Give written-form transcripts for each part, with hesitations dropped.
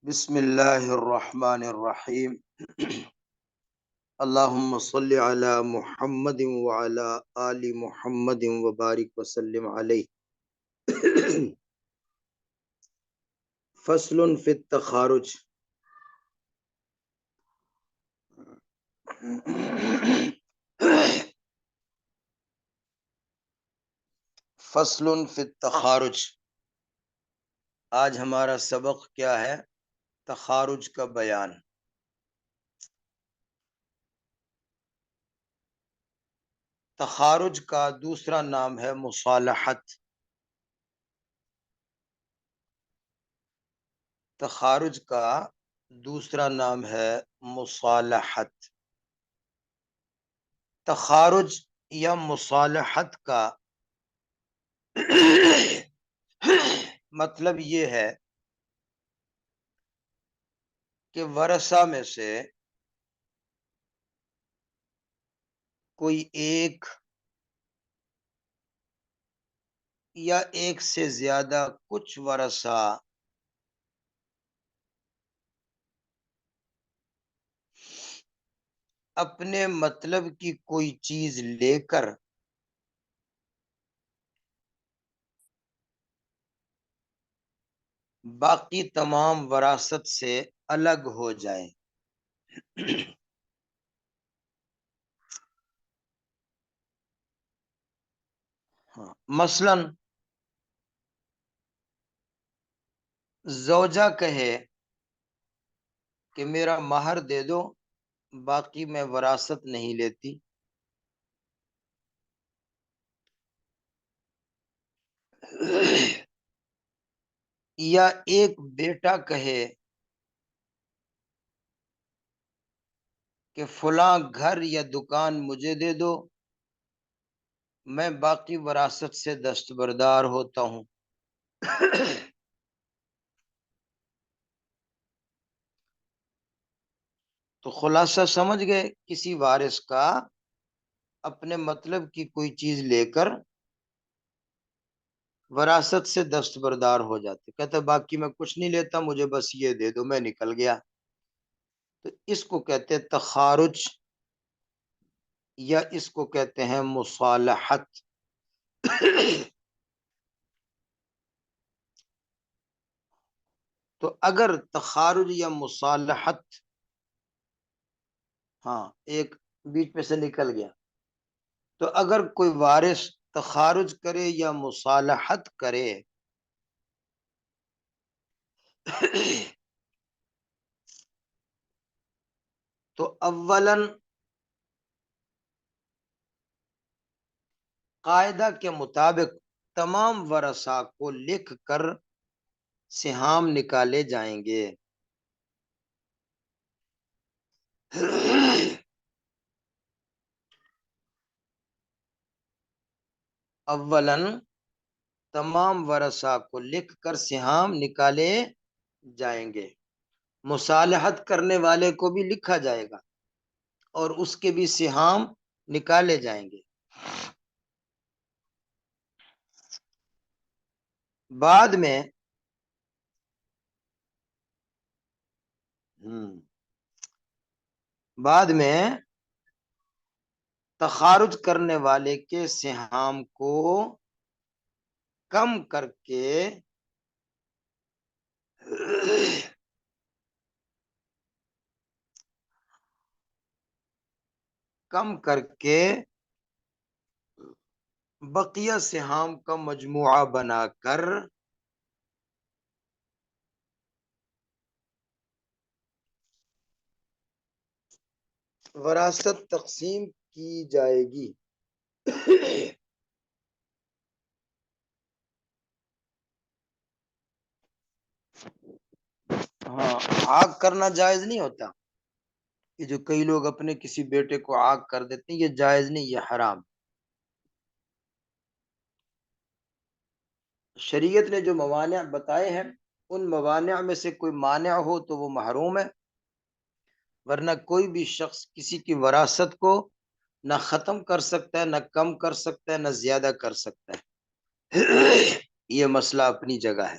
بسم اللہ الرحمن الرحیم اللہم صلی علی محمد وعلی آل محمد وبارک وسلم علیہ۔ فصل فی التخارج۔ فصل فی التخارج، آج ہمارا سبق کیا ہے؟ تخارج کا بیان۔ تخارج کا دوسرا نام ہے مصالحت۔ تخارج کا دوسرا نام ہے مصالحت۔ تخارج یا مصالحت کا مطلب یہ ہے کہ ورثہ میں سے کوئی ایک یا ایک سے زیادہ کچھ ورثہ اپنے مطلب کی کوئی چیز لے کر باقی تمام وراثت سے الگ ہو جائیں۔ مثلا زوجہ کہے کہ میرا مہر دے دو، باقی میں وراثت نہیں لیتی۔ یا ایک بیٹا کہے کہ فلاں گھر یا دکان مجھے دے دو، میں باقی وراثت سے دستبردار ہوتا ہوں۔ تو خلاصہ سمجھ گئے، کسی وارث کا اپنے مطلب کی کوئی چیز لے کر وراثت سے دستبردار ہو جاتے، کہتے باقی میں کچھ نہیں لیتا، مجھے بس یہ دے دو، میں نکل گیا۔ تو اس کو کہتے تخارج یا اس کو کہتے ہیں مصالحت۔ تو اگر تخارج یا مصالحت، ہاں ایک بیچ میں سے نکل گیا، تو اگر کوئی وارث تخارج کرے یا مصالحت کرے تو اولاً قاعدہ کے مطابق تمام ورثاء کو لکھ کر سہام نکالے جائیں گے۔ اولاً تمام ورثاء کو لکھ کر سہام نکالے جائیں گے۔ مصالحت کرنے والے کو بھی لکھا جائے گا اور اس کے بھی سہام نکالے جائیں گے۔ بعد میں تخارج کرنے والے کے سہام کو کم کر کے بقیہ سہام کا مجموعہ بنا کر وراثت تقسیم کی جائے گی۔ ہاں، آگ کرنا جائز نہیں ہوتا، یہ جو کئی لوگ اپنے کسی بیٹے کو آگ کر دیتے ہیں، یہ جائز نہیں، یہ حرام۔ شریعت نے جو موانع بتائے ہیں، ان موانع میں سے کوئی مانع ہو تو وہ محروم ہے، ورنہ کوئی بھی شخص کسی کی وراثت کو نہ ختم کر سکتا ہے، نہ کم کر سکتا ہے، نہ زیادہ کر سکتا ہے۔ یہ مسئلہ اپنی جگہ ہے۔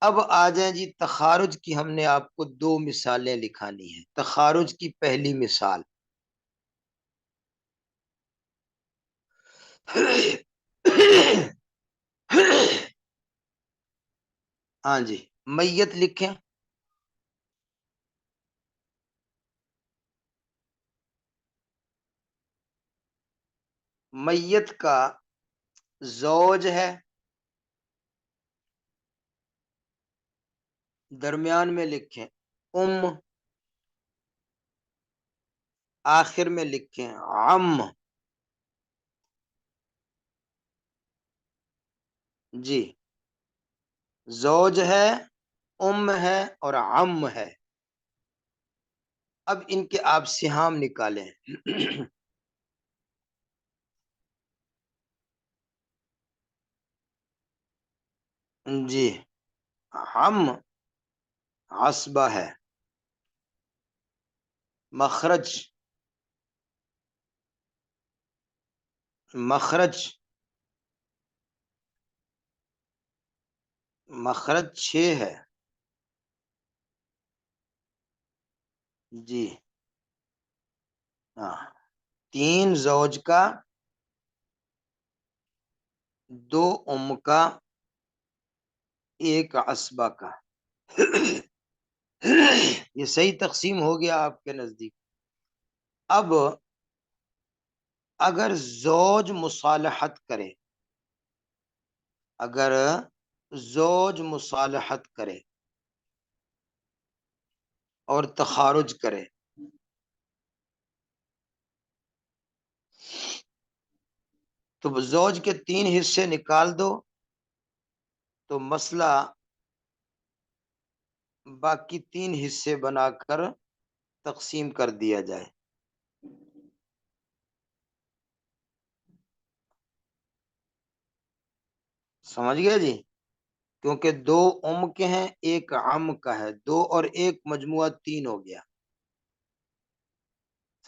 اب آ جائیں جی تخارج کی، ہم نے آپ کو دو مثالیں لکھانی ہیں. تخارج کی پہلی مثال ہاں جی، میت لکھیں. میت کا زوج ہے، درمیان میں لکھیں ام، آخر میں لکھیں عم. جی، زوج ہے، ام ہے اور عم ہے. اب ان کے آپ سہام نکالیں. جی، عم عصبہ ہے. مخرج، مخرج، مخرج 6 ہے. جی ہاں، 3 زوج کا، 2 ام کا، 1 عصبہ کا. یہ صحیح تقسیم ہو گیا آپ کے نزدیک. اب اگر زوج مصالحت کرے، اگر زوج مصالحت کرے اور تخارج کرے، تو زوج کے 3 حصے نکال دو تو مسئلہ باقی 3 حصے بنا کر تقسیم کر دیا جائے. سمجھ گئے جی؟ کیونکہ 2 ام کے ہیں، 1 عم کا ہے، 2 اور 1 مجموعہ 3 ہو گیا.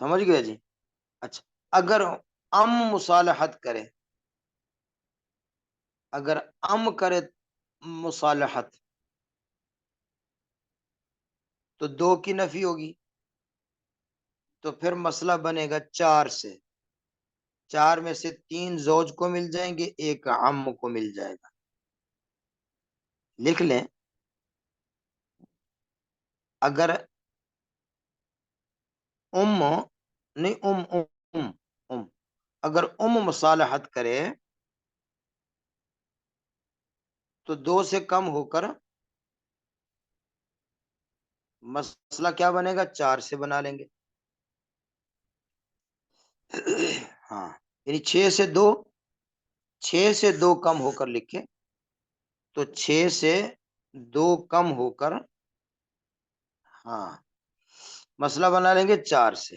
سمجھ گئے جی؟ اچھا، اگر ام مصالحت کرے، اگر ام کرے مصالحت، تو 2 کی نفی ہوگی، تو پھر مسئلہ بنے گا 4 سے. 4 میں سے 3 زوج کو مل جائیں گے، 1 عم کو مل جائے گا. لکھ لیں. اگر ام، نہیں ام، اگر ام مصالحت کرے تو 2 سے کم ہو کر مسئلہ کیا بنے گا؟ 4 سے بنا لیں گے. ہاں، یعنی 6 سے 2 کم ہو کر لکھے، تو 6 سے 2 کم ہو کر، ہاں، مسئلہ بنا لیں گے 4 سے.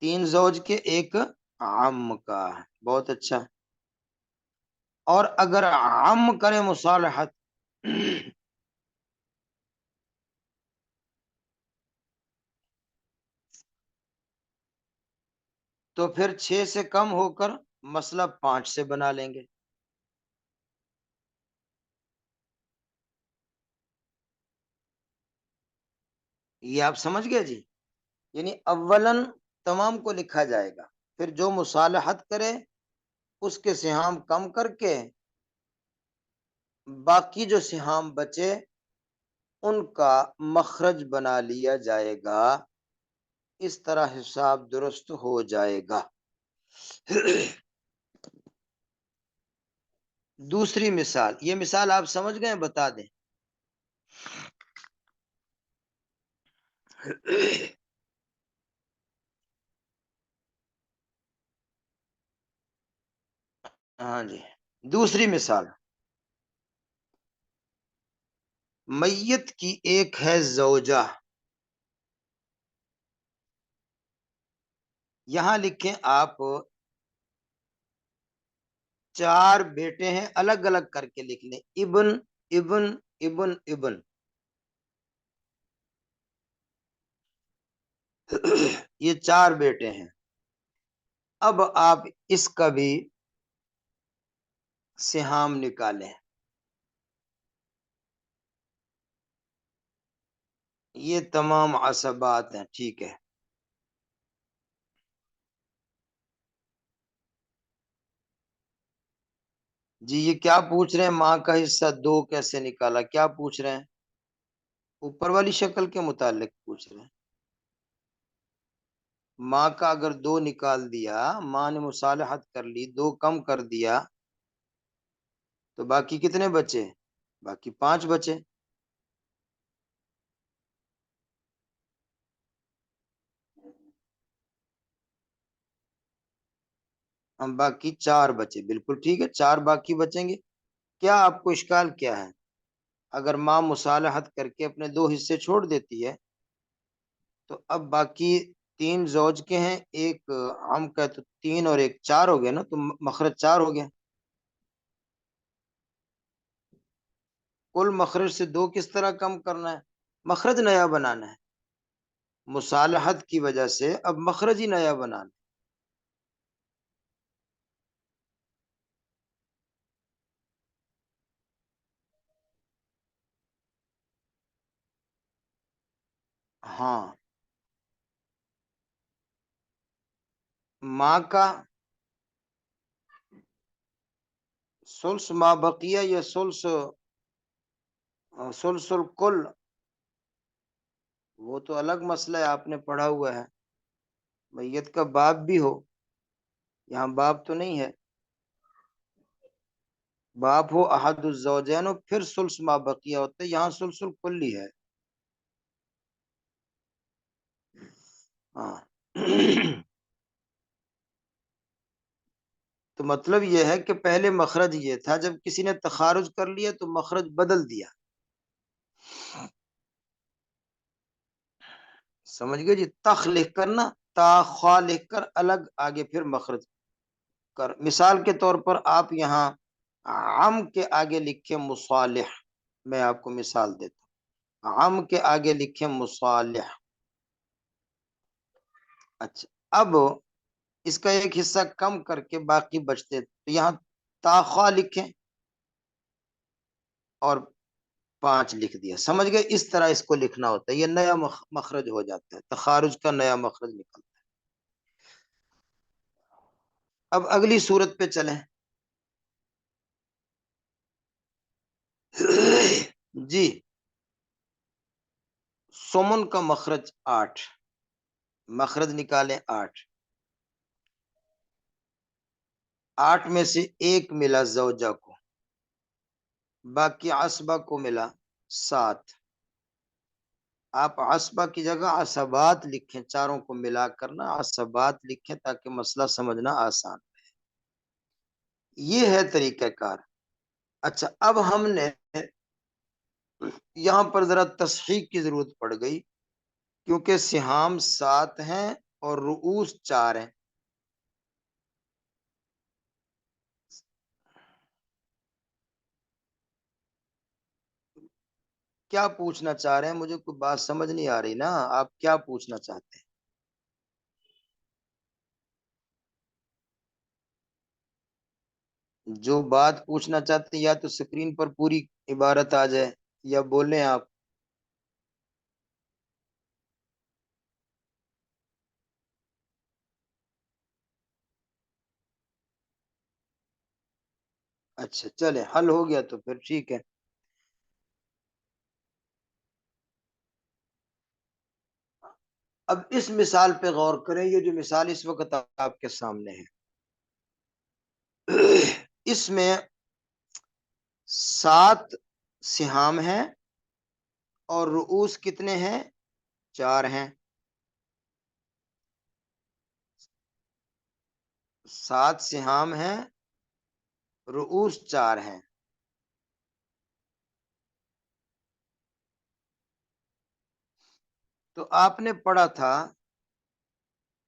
3 زوج کے، 1 عم کا. بہت اچھا. اور اگر عم کرے مصالحت، تو پھر 6 سے کم ہو کر مسئلہ 5 سے بنا لیں گے. یہ آپ سمجھ گئے جی؟ یعنی اولاً تمام کو لکھا جائے گا، پھر جو مصالحت کرے اس کے سہام کم کر کے باقی جو سہام بچے ان کا مخرج بنا لیا جائے گا. اس طرح حساب درست ہو جائے گا. دوسری مثال، یہ مثال آپ سمجھ گئے؟ بتا دیں. ہاں جی، دوسری مثال. میت کی ایک ہے زوجہ، یہاں لکھیں آپ 4 بیٹے ہیں، الگ الگ کر کے لکھ لیں. ابن، ابن، ابن، ابن. یہ 4 بیٹے ہیں. اب آپ اس کا بھی سہام نکالیں. یہ تمام عصبات ہیں، ٹھیک ہے۔ جی یہ کیا پوچھ رہے ہیں، ماں کا حصہ دو کیسے نکالا، کیا پوچھ رہے ہیں؟ اوپر والی شکل کے متعلق پوچھ رہے ہیں۔ ماں کا اگر دو نکال دیا، ماں نے مصالحت کر لی، دو کم کر دیا، تو باقی کتنے بچے؟ باقی 5 بچے۔ ہم باقی 4 بچے، بالکل ٹھیک ہے، 4 باقی بچیں گے۔ کیا آپ کو اشکال کیا ہے؟ اگر ماں مصالحت کر کے اپنے 2 حصے چھوڑ دیتی ہے، تو اب باقی 3 زوج کے ہیں، ایک ہم کا، تو 3 اور ایک 4 ہو گیا نا، تو مخرج 4 ہو گیا۔ کل مخرج سے 2 کس طرح کم کرنا ہے؟ مخرج نیا بنانا ہے، مصالحت کی وجہ سے اب مخرج ہی نیا بنانا ہے۔ ہاں، ماں کا ثلث ما بقیہ یا ثلث الکل، وہ تو الگ مسئلہ ہے، آپ نے پڑھا ہوا ہے۔ میت کا باپ بھی ہو، یہاں باپ تو نہیں ہے، باپ ہو احد الزوجین ہو، پھر ثلث ما بقیہ ہوتا ہے، یہاں ثلث الکل ہی ہے۔ ہاں تو مطلب یہ ہے کہ پہلے مخرج یہ تھا، جب کسی نے تخارج کر لیا تو مخرج بدل دیا۔ سمجھ گئے جی؟ تخ لکھ کر نا، تا خا لکھ کر الگ آگے پھر مخرج کر۔ مثال کے طور پر آپ یہاں عم کے آگے لکھے مصالح، میں آپ کو مثال دیتا ہوں، عم کے آگے لکھے مصالح۔ اچھا، اب اس کا ایک حصہ کم کر کے باقی بچتے، تو یہاں تاخوا لکھیں اور 5 لکھ دیا۔ سمجھ گئے؟ اس طرح اس کو لکھنا ہوتا ہے، یہ نیا مخرج ہو جاتا ہے، تخارج کا نیا مخرج نکلتا ہے۔ اب اگلی صورت پہ چلیں۔ جی، سمن کا مخرج 8، مخرج نکالیں 8، 8 میں سے 1 ملا زوجہ کو، باقی عصبہ کو ملا 7۔ آپ عصبہ کی جگہ عصبات لکھیں، چاروں کو ملا کرنا عصبات لکھیں تاکہ مسئلہ سمجھنا آسان۔ یہ ہے طریقہ کار۔ اچھا، اب ہم نے یہاں پر ذرا تصحیح کی ضرورت پڑ گئی، کیونکہ سہام 7 ہیں اور رؤوس 4 ہیں۔ کیا پوچھنا چاہ رہے ہیں؟ مجھے کوئی بات سمجھ نہیں آ رہی نا، آپ کیا پوچھنا چاہتے ہیں؟ جو بات پوچھنا چاہتے ہیں یا تو سکرین پر پوری عبارت آ جائے یا بولیں آپ۔ اچھا چلے، حل ہو گیا تو پھر ٹھیک ہے۔ اب اس مثال پہ غور کریں، یہ جو مثال اس وقت آپ کے سامنے ہے، اس میں 7 سہام ہیں اور رؤوس کتنے ہیں؟ 4 ہیں۔ 7 سہام ہیں، رؤوس 4 ہیں۔ تو آپ نے پڑھا تھا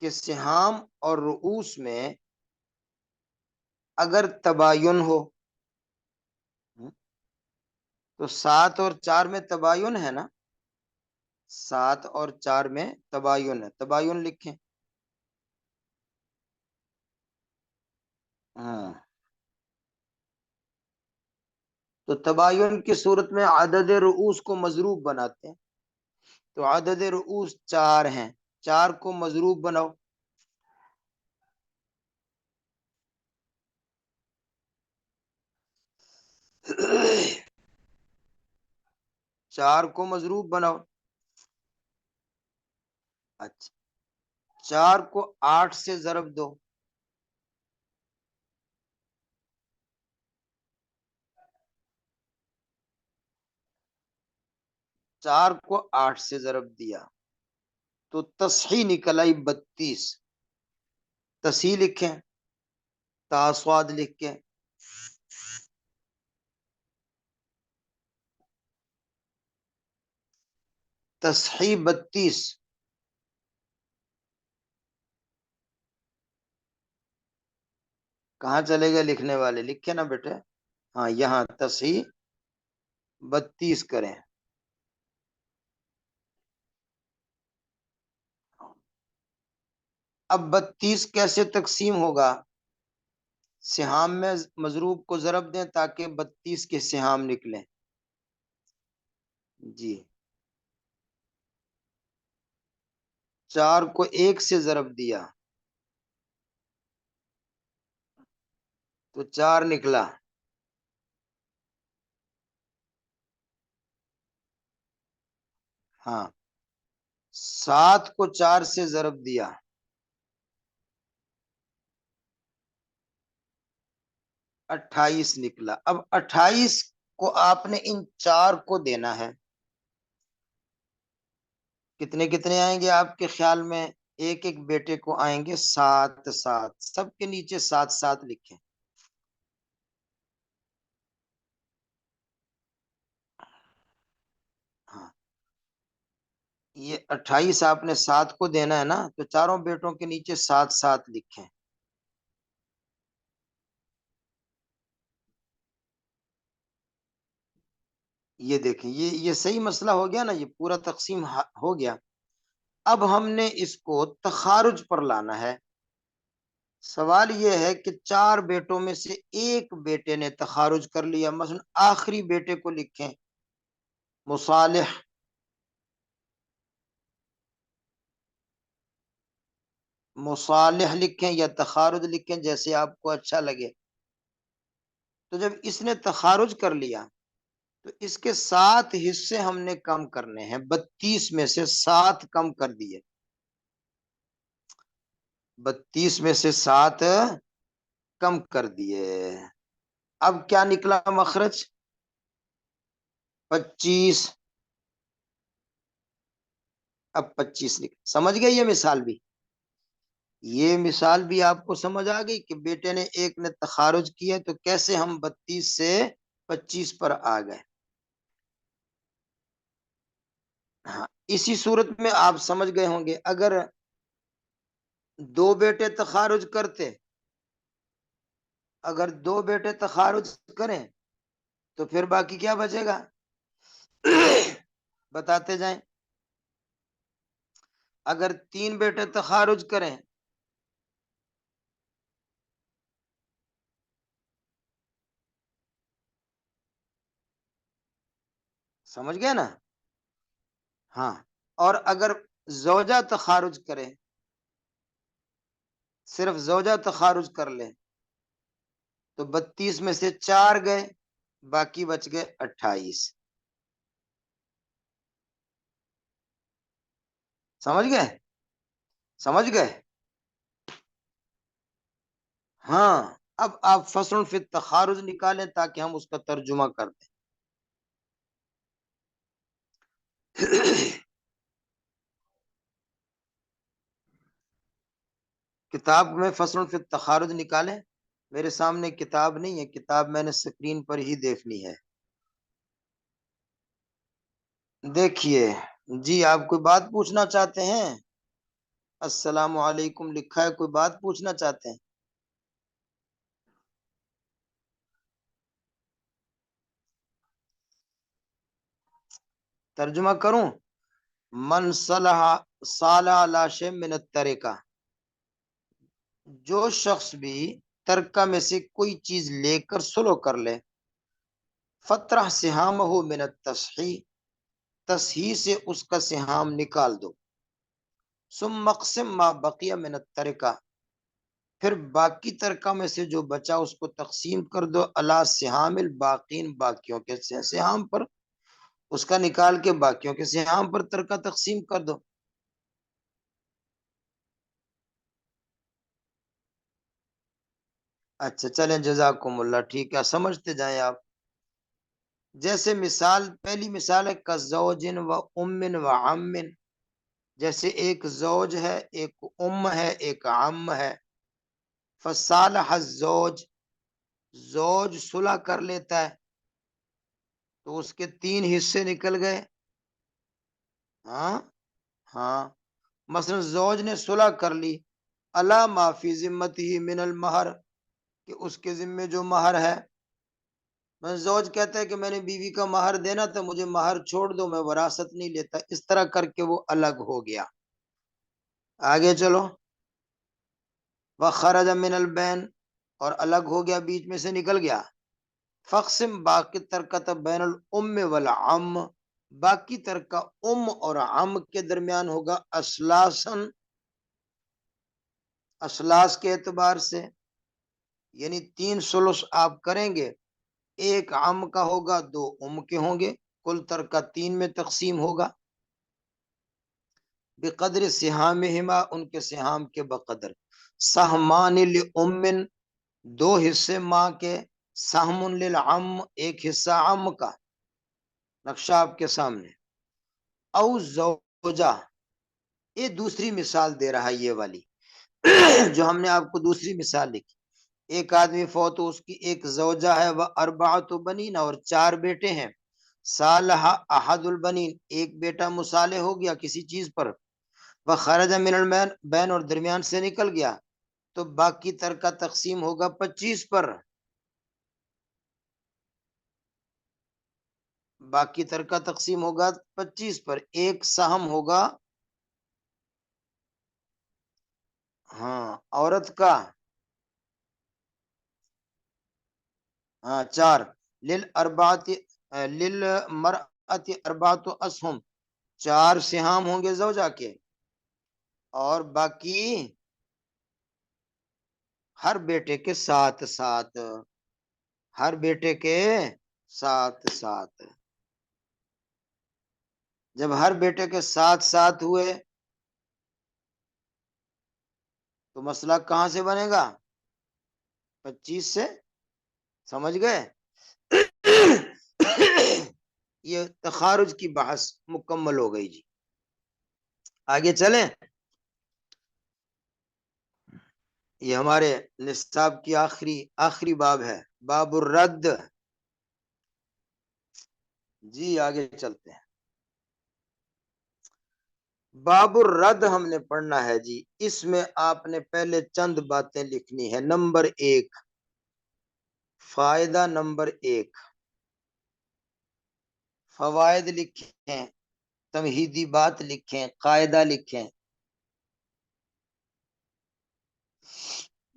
کہ سہام اور رؤوس میں اگر تباین ہو، تو 7 اور 4 میں تباین ہے نا، 7 اور 4 میں تباین ہے، تباین لکھیں۔ ہاں، تو تباین کی صورت میں عدد رؤوس کو مضروب بناتے ہیں، تو عدد رؤوس 4 ہیں، 4 کو مضروب بناؤ. 4 کو مضروب بناؤ. اچھا، 4 کو 8 سے ضرب دو. 4 کو 8 سے ضرب دیا تو تصحیح نکل آئی 32. تصحیح لکھیں، تاسواد لکھ کے. تصحیح 32. کہاں چلے گئے لکھنے والے؟ لکھے نا بیٹے. ہاں، یہاں تصحیح 32 کریں. اب 32 کیسے تقسیم ہوگا؟ سہام میں مضروب کو ضرب دیں تاکہ 32 کے سہام نکلیں. جی، 4 کو 1 سے ضرب دیا تو 4 نکلا. ہاں، 7 کو 4 سے ضرب دیا 28 نکلا. اب 28 کو آپ نے ان 4 کو دینا ہے. کتنے کتنے آئیں گے آپ کے خیال میں؟ ایک ایک بیٹے کو آئیں گے 7 7. سب کے نیچے 7 7 لکھیں. ہاں، یہ 28 آپ نے 7 کو دینا ہے نا، تو چاروں بیٹوں کے نیچے 7 7 لکھیں. یہ دیکھیں، یہ صحیح مسئلہ ہو گیا نا، یہ پورا تقسیم ہو گیا. اب ہم نے اس کو تخارج پر لانا ہے. سوال یہ ہے کہ 4 بیٹوں میں سے ایک بیٹے نے تخارج کر لیا، مثلا آخری بیٹے کو لکھیں مصالح. مصالح لکھیں یا تخارج لکھیں، جیسے آپ کو اچھا لگے. تو جب اس نے تخارج کر لیا تو اس کے 7 حصے ہم نے کم کرنے ہیں. 32 میں سے 7 کم کر دیے. 32 میں سے 7 کم کر دیے. اب کیا نکلا مخرج؟ 25. اب 25 نکلا. سمجھ گئے یہ مثال بھی؟ یہ مثال بھی آپ کو سمجھ آ گئی کہ بیٹے نے ایک نے تخارج کیا تو کیسے ہم 32 سے 25 پر آ گئے. ہاں، اسی صورت میں آپ سمجھ گئے ہوں گے اگر 2 بیٹے تخارج کرتے، اگر 2 بیٹے تخارج کریں تو پھر باقی کیا بچے گا؟ بتاتے جائیں. اگر 3 بیٹے تخارج کریں سمجھ گئے نا؟ ہاں، اور اگر زوجہ تخارج کرے، صرف زوجہ تخارج کر لے تو 32 میں سے 4 گئے، باقی بچ گئے 28. سمجھ گئے؟ سمجھ گئے؟ ہاں، اب آپ فصل فی التخارج نکالیں تاکہ ہم اس کا ترجمہ کر دیں. کتاب میں فصل فی التخارج نکالیں. میرے سامنے کتاب نہیں ہے، کتاب میں نے سکرین پر ہی دیکھنی ہے. دیکھیے جی، آپ کوئی بات پوچھنا چاہتے ہیں؟ السلام علیکم لکھا ہے، کوئی بات پوچھنا چاہتے ہیں؟ ترجمہ کروں؟ من صلح صالح لا شیء من الترکہ، جو شخص بھی ترکہ میں سے کوئی چیز لے کر سلو کر لے، فطرح سہامہ من التصحیح، تصحیح سے اس کا سہام نکال دو. ثم مقسم ما بقیہ من الترکہ، پھر باقی ترکہ میں سے جو بچا اس کو تقسیم کر دو الا سہام الباقین، باقیوں کے سہام پر، اس کا نکال کے باقیوں کے سہام پر ترکہ تقسیم کر دو. اچھا چلیں جزاکم اللہ، ٹھیک ہے سمجھتے جائیں آپ. جیسے مثال، پہلی مثال ہے کزوجن و امن و عمن، جیسے ایک زوج ہے، ایک ام ہے، ایک عم ہے. فصالح الزوج، زوج صلح کر لیتا ہے تو اس کے 3 حصے نکل گئے. ہاں ہاں، مثلا زوج نے صلح کر لی الا ما فی ذمتہ من المہر، کہ اس کے ذمے جو مہر ہے، زوج کہتا ہے کہ میں نے بیوی کا مہر دینا تھا، مجھے مہر چھوڑ دو، میں وراثت نہیں لیتا، اس طرح کر کے وہ الگ ہو گیا. آگے چلو. وخرج من البین، اور الگ ہو گیا، بیچ میں سے نکل گیا. فقسم باقی ترکت بین الام والعم، باقی ترکہ ام اور عم کے درمیان ہوگا اسلاسن، اسلاس کے اعتبار سے، یعنی 3 ثلث آپ کریں گے، ایک عم کا ہوگا، 2 ام کے ہوں گے، کل ترکہ 3 میں تقسیم ہوگا. بقدر سہامہما، ان کے سہام کے بقدر. سہمان لامن، 2 حصے ماں کے، سہم للعم، ایک حصہ عم کا. نقشہ آپ کے سامنے. او زوجہ، یہ دوسری مثال دے رہا ہے، یہ والی جو ہم نے آپ کو دوسری مثال لکھی. ایک آدمی فوت ہو، اس کی ایک زوجہ ہے، وہ اربعۃ بنین، اور 4 بیٹے ہیں. صالح احد البنین، ایک بیٹا مصالح ہو گیا کسی چیز پر، وہ خرج من البین، اور درمیان سے نکل گیا، تو باقی ترکہ تقسیم ہوگا 25 پر. باقی ترکہ تقسیم ہوگا 25 پر. ایک سہم ہوگا ہاں عورت کا، ہاں 4. للاربعۃ، للمرأۃ اربعۃ اسہم، 4 سہام ہوں گے زوجہ کے، اور باقی ہر بیٹے کے ساتھ ساتھ، ہر بیٹے کے ساتھ ساتھ. جب ہر بیٹے کے ساتھ ساتھ ہوئے تو مسئلہ کہاں سے بنے گا؟ 25 سے. سمجھ گئے؟ یہ تخارج کی بحث مکمل ہو گئی جی. آگے چلیں. یہ ہمارے نصاب کی آخری باب ہے، باب الرد. جی آگے چلتے ہیں. باب الرد ہم نے پڑھنا ہے جی. اس میں آپ نے پہلے چند باتیں لکھنی ہے. نمبر 1، فائدہ نمبر 1، فوائد لکھیں، تمہیدی بات لکھیں، قاعدہ لکھیں.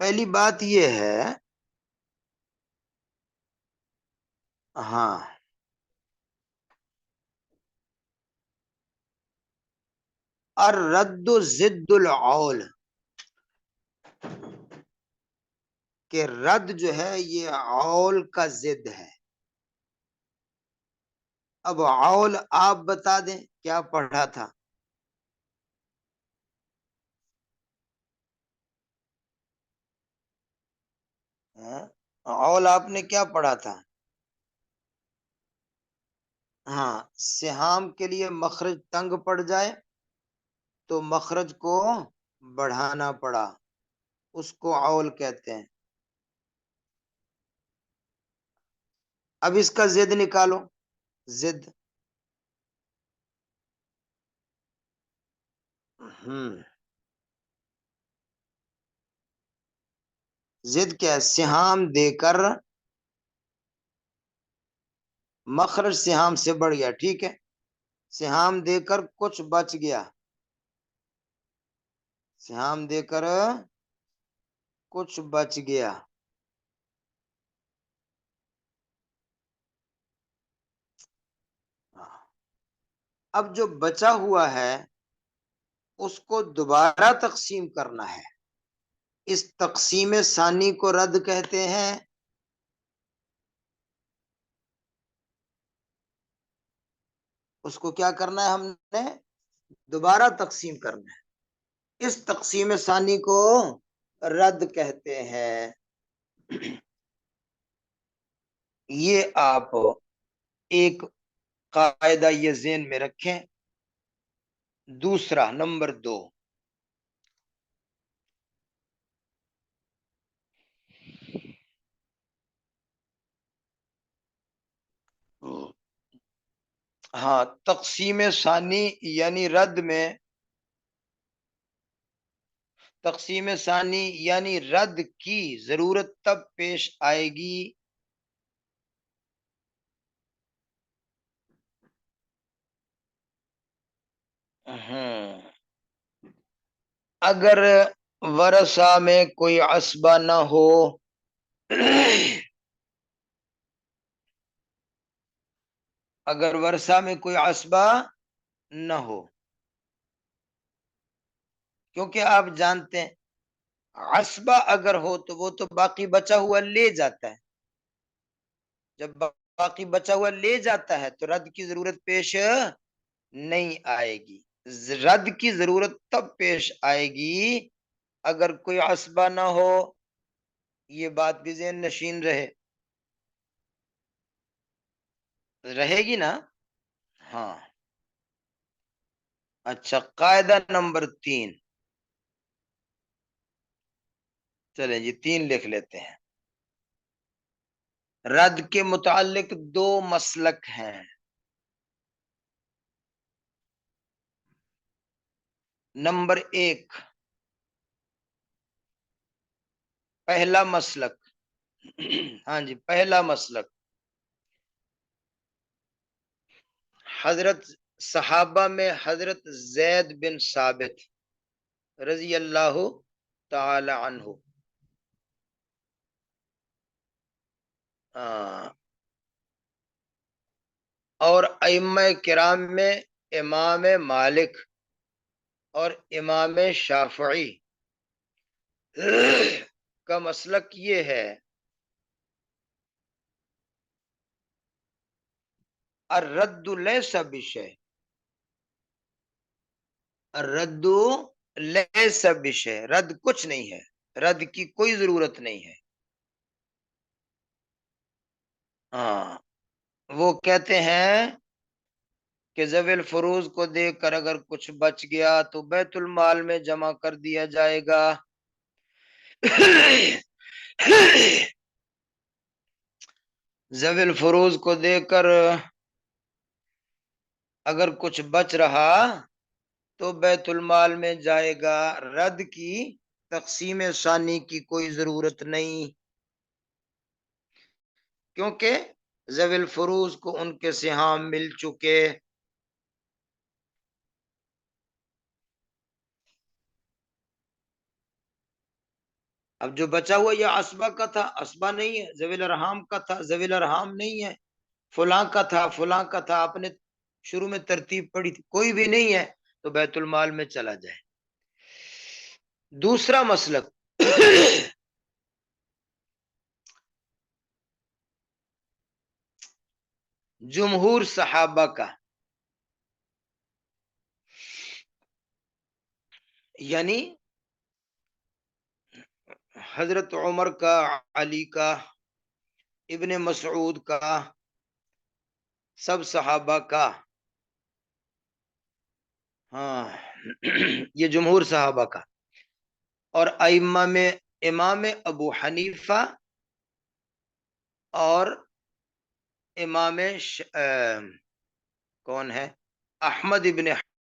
پہلی بات یہ ہے، ہاں الرد ضد العول، کہ رد جو ہے یہ عول کا ضد ہے. اب عول آپ بتا دیں کیا پڑھا تھا؟ عول آپ نے کیا پڑھا تھا؟ ہاں، سہام کے لیے مخرج تنگ پڑ جائے تو مخرج کو بڑھانا پڑا، اس کو عول کہتے ہیں. اب اس کا ضد نکالو. ضد ضد کیا ہے؟ سہام دے کر مخرج سہام سے بڑھ گیا، ٹھیک ہے، سہام دے کر کچھ بچ گیا، سہام دے کر کچھ بچ گیا. اب جو بچا ہوا ہے اس کو دوبارہ تقسیم کرنا ہے. اس تقسیم ثانی کو رد کہتے ہیں. اس کو کیا کرنا ہے؟ ہم نے دوبارہ تقسیم کرنا ہے. اس تقسیم ثانی کو رد کہتے ہیں. یہ آپ ایک قاعدہ یہ ذہن میں رکھیں. دوسرا، نمبر 2، ہاں، تقسیم ثانی یعنی رد میں، تقسیم ثانی یعنی رد کی ضرورت تب پیش آئے گی اگر ورثہ میں کوئی عصبہ نہ ہو. اگر ورثہ میں کوئی عصبہ نہ ہو، کیونکہ آپ جانتے ہیں عصبہ اگر ہو تو وہ تو باقی بچا ہوا لے جاتا ہے. جب باقی بچا ہوا لے جاتا ہے تو رد کی ضرورت پیش نہیں آئے گی. رد کی ضرورت تب پیش آئے گی اگر کوئی عصبہ نہ ہو. یہ بات بھی ذہن نشین رہے گی نا؟ ہاں. اچھا، قاعدہ نمبر 3. چلیں جی 3 لکھ لیتے ہیں. رد کے متعلق 2 مسلک ہیں. نمبر 1، پہلا مسلک. ہاں جی، پہلا مسلک حضرت صحابہ میں حضرت زید بن ثابت رضی اللہ تعالی عنہ، اور ائمہ کرام میں امام مالک اور امام شافعی کا مسلک یہ ہے الرد لیس بشیء، الرد لیس بشیء، رد کچھ نہیں ہے، رد کی کوئی ضرورت نہیں ہے. ہاں، وہ کہتے ہیں کہ ذوی الفروز کو دیکھ کر اگر کچھ بچ گیا تو بیت المال میں جمع کر دیا جائے گا. ذوی الفروز کو دیکھ کر اگر کچھ بچ رہا تو بیت المال میں جائے گا. رد کی تقسیم ثانی کی کوئی ضرورت نہیں، کیونکہ ذوی الفروز کو ان کے سہام مل چکے. اب جو بچا ہوا یہ عصبہ کا تھا، عصبہ نہیں ہے. ذوی الارحام کا تھا، ذوی الارحام نہیں ہے. فلاں کا تھا، فلاں کا تھا. آپ نے شروع میں ترتیب پڑھی تھی، کوئی بھی نہیں ہے تو بیت المال میں چلا جائے. دوسرا مسلک جمہور صحابہ کا، یعنی حضرت عمر کا، علی کا، ابن مسعود کا، سب صحابہ کا. ہاں، یہ جمہور صحابہ کا. اور ائمہ میں امام ابو حنیفہ اور امام کون ہے؟ احمد ابن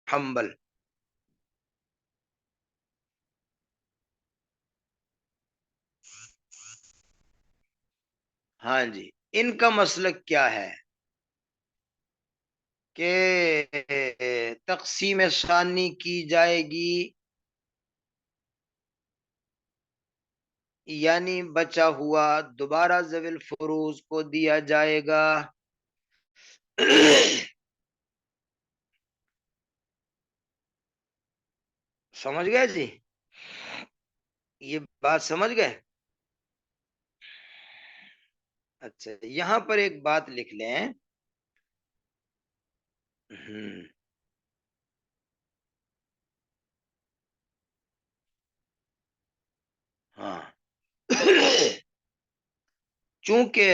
حنبل. ہاں جی، ان کا مسلک کیا ہے کہ تقسیم ثانی کی جائے گی، یعنی بچا ہوا دوبارہ ذوی الفروز کو دیا جائے گا. سمجھ گئے جی؟ یہ بات سمجھ گئے؟ اچھا یہاں پر ایک بات لکھ لیں. ہاں چونکہ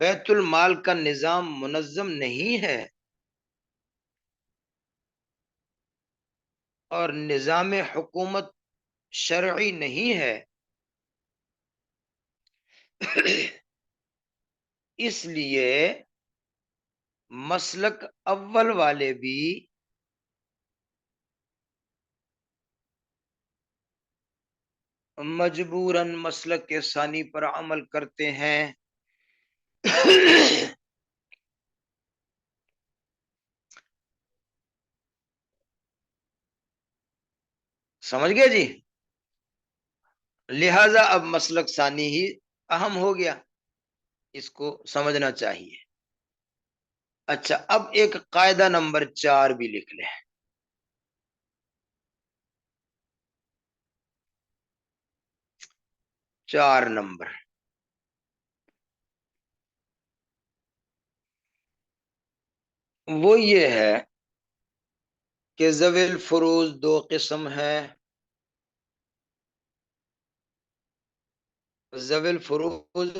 بیت المال کا نظام منظم نہیں ہے اور نظام حکومت شرعی نہیں ہے، اس لیے مسلک اول والے بھی مجبوراً مسلک کے ثانی پر عمل کرتے ہیں. سمجھ گئے جی؟ لہذا اب مسلک ثانی ہی اہم ہو گیا، اس کو سمجھنا چاہیے. اچھا اب ایک قاعدہ نمبر 4 بھی لکھ لیں. 4 نمبر وہ یہ ہے کہ ذوی الفروض 2 قسم ہے. ذوی الفروض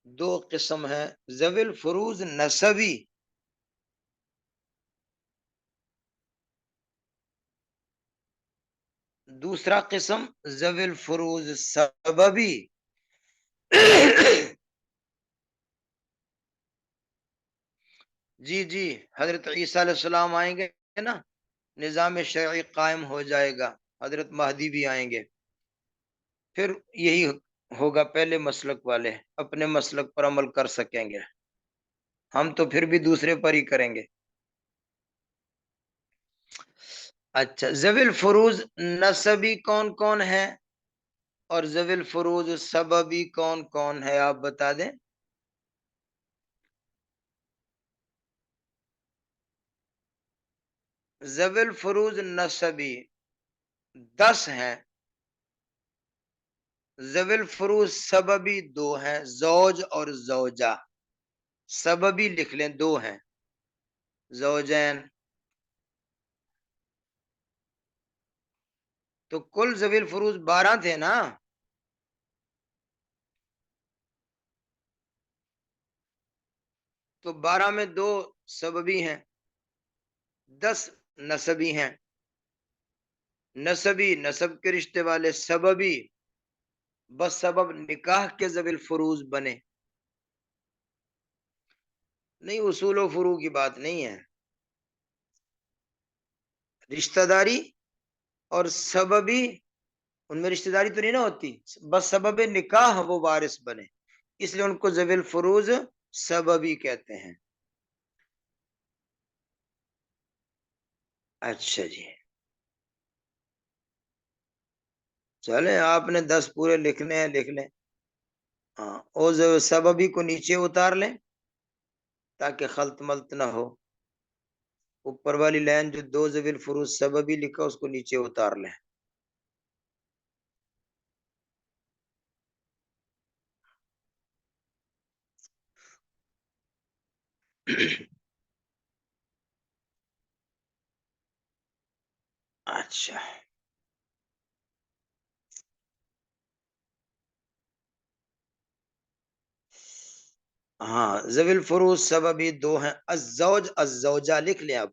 2 قسم ہے. ذوی الفروض نسبی دوسرا قسم ذوی الفروض سببی. جی جی حضرت عیسیٰ علیہ السلام آئیں گے نا، نظام شرعی قائم ہو جائے گا، حضرت مہدی بھی آئیں گے، پھر یہی ہوگا. پہلے مسلک والے اپنے مسلک پر عمل کر سکیں گے، ہم تو پھر بھی دوسرے پر ہی کریں گے. اچھا ذوی الفروض نسبی کون کون ہے اور ذوی الفروض سببی کون کون ہے، آپ بتا دیں. ذوی الفروض نسبی 10 ہیں، ذوی الفروض سببی 2 ہیں، زوج اور زوجہ. سببی لکھ لیں 2 ہیں، زوجین. تو کل ذوی الفروض 12 تھے نا، تو 12 میں 2 سببی ہیں، 10 نسبی ہیں. نسبی نسب کے رشتے والے، سببی بس سبب نکاح کے ذوی الفروض بنے. نہیں اصول و فروع کی بات نہیں ہے، رشتہ داری اور سببی ان میں رشتہ داری تو نہیں نہ ہوتی، بس سبب نکاح وہ وارث بنے، اس لیے ان کو ذوی الفروض سببی کہتے ہیں. اچھا جی چلیں آپ نے 10 پورے لکھنے ہیں لکھ لیں. ہاں اور سببی کو نیچے اتار لیں تاکہ خلط ملط نہ ہو. اوپر والی لائن جو 2 ذوی الفروض سببی لکھا اس کو نیچے اتار لیں. اچھا ہاں ذوی الفروض سببی 2 ہیں، الزوج الزوجہ لکھ لیں. اب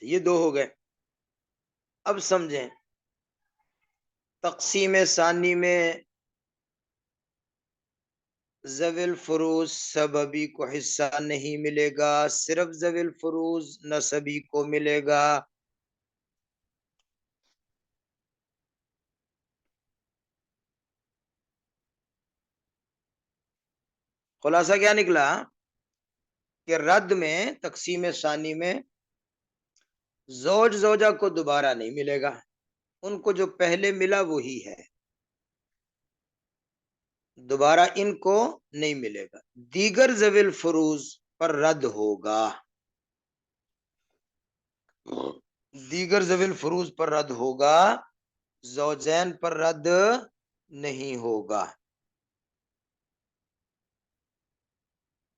یہ 2 ہو گئے. اب سمجھیں تقسیم ثانی میں ذوی الفروض سببی کو حصہ نہیں ملے گا، صرف ذوی الفروض نسبی کو ملے گا. خلاصہ کیا نکلا کہ رد میں تقسیم ثانی میں زوج زوجہ کو دوبارہ نہیں ملے گا، ان کو جو پہلے ملا وہی ہے. دوبارہ ان کو نہیں ملے گا. دیگر ذوی الفروز پر رد ہوگا. دیگر ذوی الفروز پر رد ہوگا، زوجین پر رد نہیں ہوگا.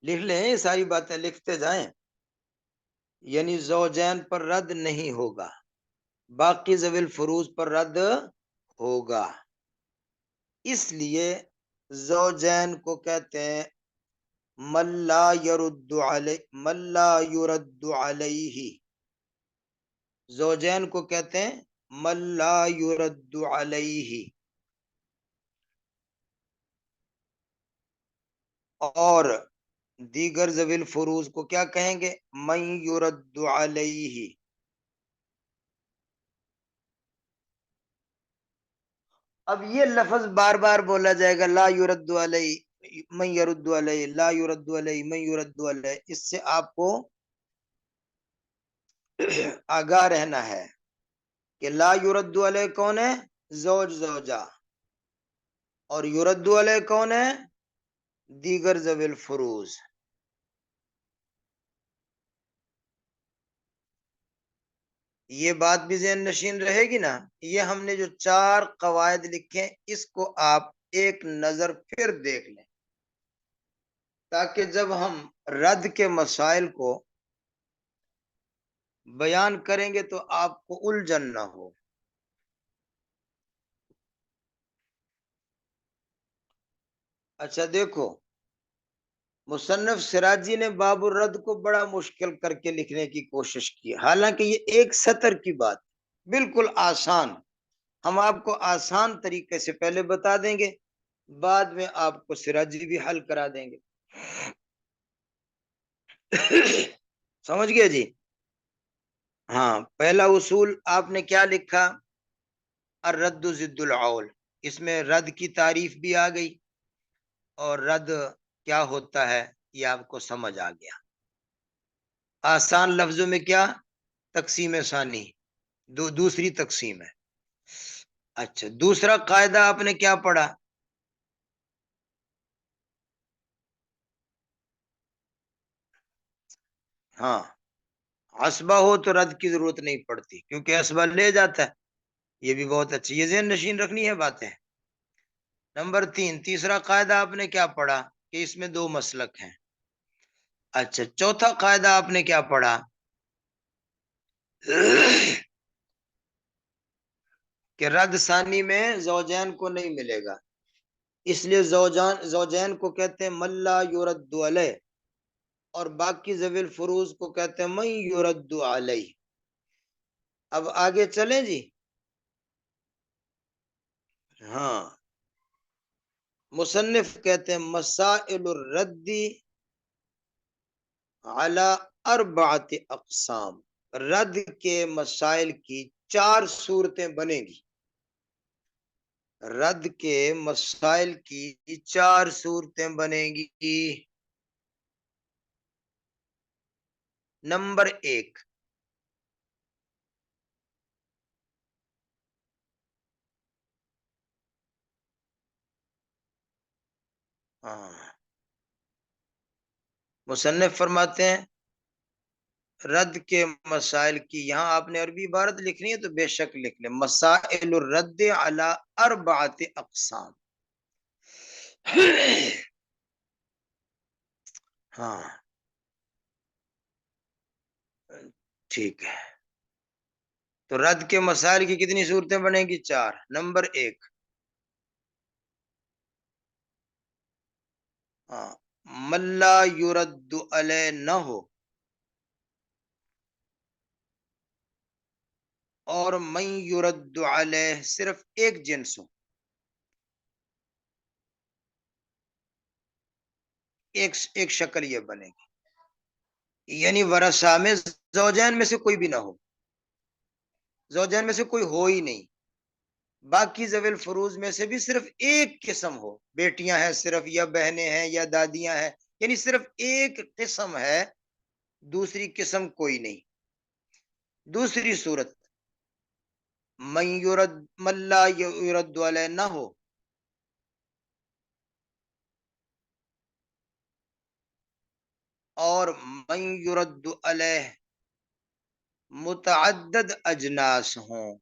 لکھ لیں، یہ ساری باتیں لکھتے جائیں. یعنی زوجین پر رد نہیں ہوگا، باقی ذوی الفروز پر رد ہوگا. اس لیے زوجین کو کہتے ہیں من لا یرد علیہ. زوجین کو کہتے ہیں من لا یرد علیہ. اور دیگر ذوی الفروز کو کیا کہیں گے؟ من یرد علیہ. اب یہ لفظ بار بار بولا جائے گا، لا یرد علیہ، من یرد علیہ، لا یرد علیہ، من یرد علیہ. اس سے آپ کو آگاہ رہنا ہے کہ لا یرد علیہ کون ہے؟ زوج زوجہ. اور یرد علیہ کون ہے؟ دیگر ذوی الفروز. یہ بات بھی ذہن نشین رہے گی نا. یہ ہم نے جو 4 قواعد لکھے اس کو آپ ایک نظر پھر دیکھ لیں، تاکہ جب ہم رد کے مسائل کو بیان کریں گے تو آپ کو الجھن نہ ہو. اچھا دیکھو، مصنف سراجی نے باب الرد کو بڑا مشکل کر کے لکھنے کی کوشش کی، حالانکہ یہ ایک سطر کی بات بالکل آسان. ہم آپ کو آسان طریقے سے پہلے بتا دیں گے، بعد میں آپ کو سراجی بھی حل کرا دیں گے. سمجھ گئے جی؟ ہاں، پہلا اصول آپ نے کیا لکھا؟ الرد ضد العول. اس میں رد کی تعریف بھی آ گئی، اور رد کیا ہوتا ہے یہ آپ کو سمجھ آ گیا. آسان لفظوں میں کیا؟ تقسیم ثانی، دوسری تقسیم ہے. اچھا، دوسرا قاعدہ آپ نے کیا پڑھا؟ ہاں، عصبہ ہو تو رد کی ضرورت نہیں پڑتی، کیونکہ عصبہ لے جاتا ہے. یہ بھی بہت اچھی، یہ ذہن نشین رکھنی ہے باتیں. نمبر 3، تیسرا قاعدہ آپ نے کیا پڑھا؟ کہ اس میں 2 مسلک ہیں. اچھا، چوتھا قاعدہ آپ نے کیا پڑھا؟ کہ رد ثانی میں زوجین کو نہیں ملے گا، اس لیے زوجین کو کہتے ہیں من لا یرد علیہ، اور باقی ذوی الفروز کو کہتے ہیں من یرد علیہ. اب آگے چلیں جی. ہاں، مصنف کہتے ہیں مسائل الرد علی 4 اقسام. رد کے مسائل کی 4 صورتیں بنے گی. رد کے مسائل کی 4 صورتیں بنے گی. نمبر 1، مصنف فرماتے ہیں رد کے مسائل کی، یہاں آپ نے عربی عبارت لکھنی ہے تو بے شک لکھ لیں، مسائل الرد علی 4 اقسام. ہاں ٹھیک ہے. تو رد کے مسائل کی کتنی صورتیں بنے گی؟ 4. نمبر 1، من لا یرد علیہ نہ ہو، اور من یرد علیہ صرف ایک جنس ہو. ایک شکل یہ بنے گی، یعنی ورثہ میں زوجین میں سے کوئی بھی نہ ہو، زوجین میں سے کوئی ہو ہی نہیں. باقی ذوی الفروز میں سے بھی صرف ایک قسم ہو، بیٹیاں ہیں صرف، یا بہنیں ہیں، یا دادیاں ہیں، یعنی صرف ایک قسم ہے، دوسری قسم کوئی نہیں. دوسری صورت من لا یرد علیہ نہ ہو، اور من یرد علیہ متعدد اجناس ہوں.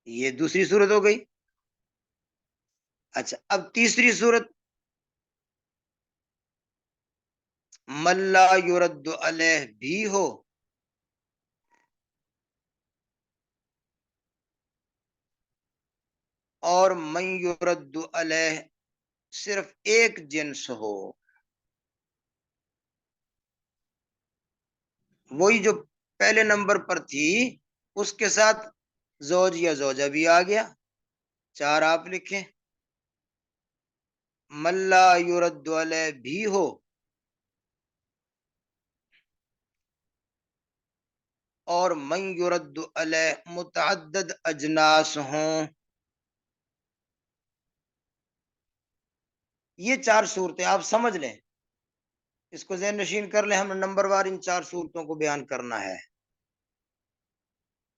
یہ دوسری صورت ہو گئی. اچھا اب تیسری صورت من لا یرد علیہ بھی ہو اور من یرد علیہ صرف ایک جنس ہو. وہی جو پہلے نمبر پر تھی اس کے ساتھ زوج یا زوجہ بھی آ گیا. 4 آپ لکھیں. من لا یرد علیہ بھی ہو اور من یرد علیہ متعدد اجناس ہوں. یہ 4 صورتیں آپ سمجھ لیں، اس کو ذہن نشین کر لیں. ہم نمبر وار ان 4 صورتوں کو بیان کرنا ہے.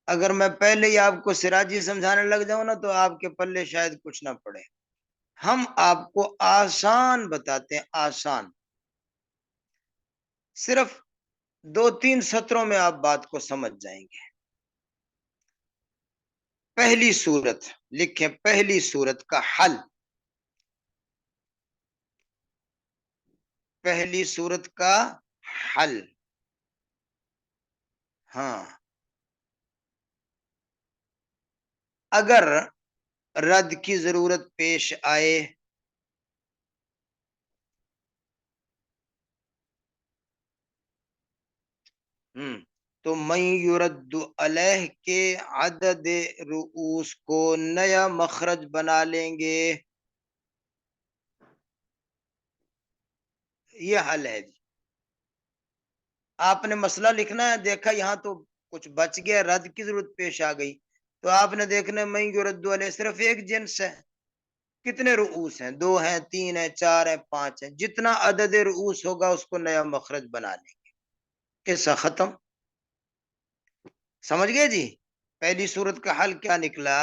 اگر میں پہلے ہی آپ کو سراجی سمجھانے لگ جاؤں نا تو آپ کے پلے شاید کچھ نہ پڑے. ہم آپ کو آسان بتاتے ہیں، آسان. صرف 2-3 سطروں میں آپ بات کو سمجھ جائیں گے. پہلی صورت لکھیں، پہلی صورت کا حل. پہلی صورت کا حل. ہاں، اگر رد کی ضرورت پیش آئے تو من یرد علیہ کے عدد رؤوس کو نیا مخرج بنا لیں گے. یہ حل ہے جی. آپ نے مسئلہ لکھنا ہے، دیکھا یہاں تو کچھ بچ گیا، رد کی ضرورت پیش آ گئی، تو آپ نے دیکھنا من یرد علیہ صرف ایک جنس ہے. کتنے رؤوس ہیں؟ 2 ہیں، 3 ہیں، 4 ہیں، 5 ہیں. جتنا عدد رؤوس ہوگا اس کو نیا مخرج بنا لیں گے. قصہ ختم. سمجھ گئے جی؟ پہلی صورت کا حل کیا نکلا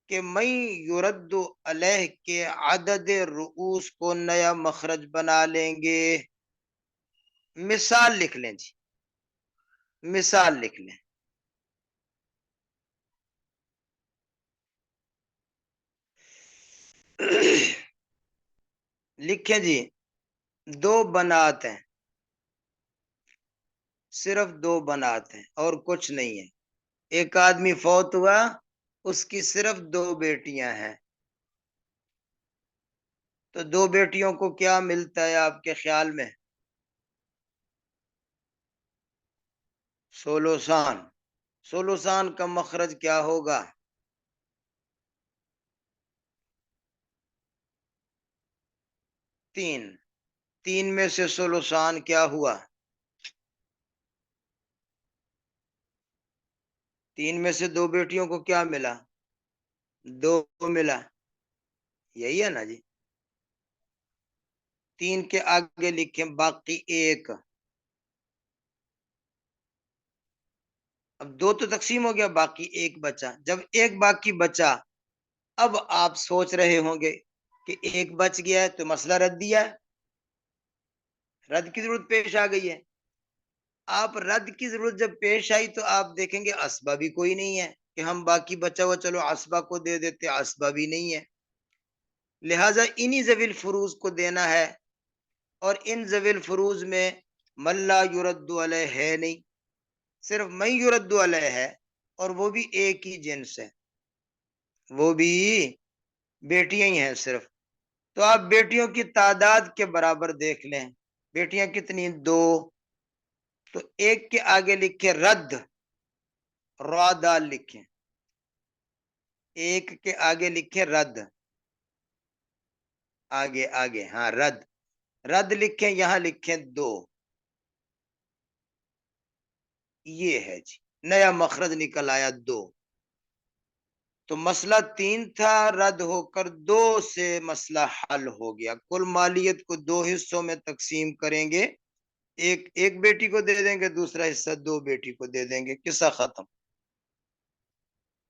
کہ من یرد علیہ کے عدد رؤوس کو نیا مخرج بنا لیں گے. مثال لکھ لیں جی، مثال لکھ لیں. لکھیں جی، 2 بنات ہیں، صرف 2 بنات ہیں اور کچھ نہیں ہے. ایک آدمی فوت ہوا، اس کی صرف 2 بیٹیاں ہیں. تو 2 بیٹیوں کو کیا ملتا ہے آپ کے خیال میں؟ سولوسان. سولوسان کا مخرج کیا ہوگا؟ 3. 3 میں سے سولوسان کیا ہوا؟ 3 میں سے 2 بیٹیوں کو کیا ملا؟ 2 ملا. یہی ہے نا جی. 3 کے آگے لکھیں باقی 1. اب 2 تو تقسیم ہو گیا، باقی 1 بچا. جب 1 باقی بچا، اب آپ سوچ رہے ہوں گے کہ 1 بچ گیا ہے تو مسئلہ رد دیا ہے، رد کی ضرورت پیش آ گئی ہے. آپ رد کی ضرورت جب پیش آئی تو آپ دیکھیں گے اسبا بھی کوئی نہیں ہے کہ ہم باقی بچا ہوا چلو اسبا کو دے دیتے. اسبا بھی نہیں ہے، لہٰذا انہی ذوی الفروض کو دینا ہے. اور ان ذوی الفروض میں من لا یرد علیہ ہے نہیں، صرف من یرد علیہ ہے، اور وہ بھی ایک ہی جنس ہے، وہ بھی بیٹیاں ہی ہیں صرف. تو آپ بیٹیوں کی تعداد کے برابر دیکھ لیں. بیٹیاں کتنی؟ 2. تو 1 کے آگے لکھے رد، را دال لکھیں. 1 کے آگے لکھیں رد، آگے آگے ہاں رد. رد لکھیں، یہاں لکھیں 2. یہ ہے جی، نیا مخرج نکل آیا 2. تو مسئلہ 3 تھا، رد ہو کر 2 سے مسئلہ حل ہو گیا. کل مالیت کو 2 حصوں میں تقسیم کریں گے، ایک بیٹی کو دے دیں گے، دوسرا حصہ 2 بیٹی کو دے دیں گے. قصہ ختم.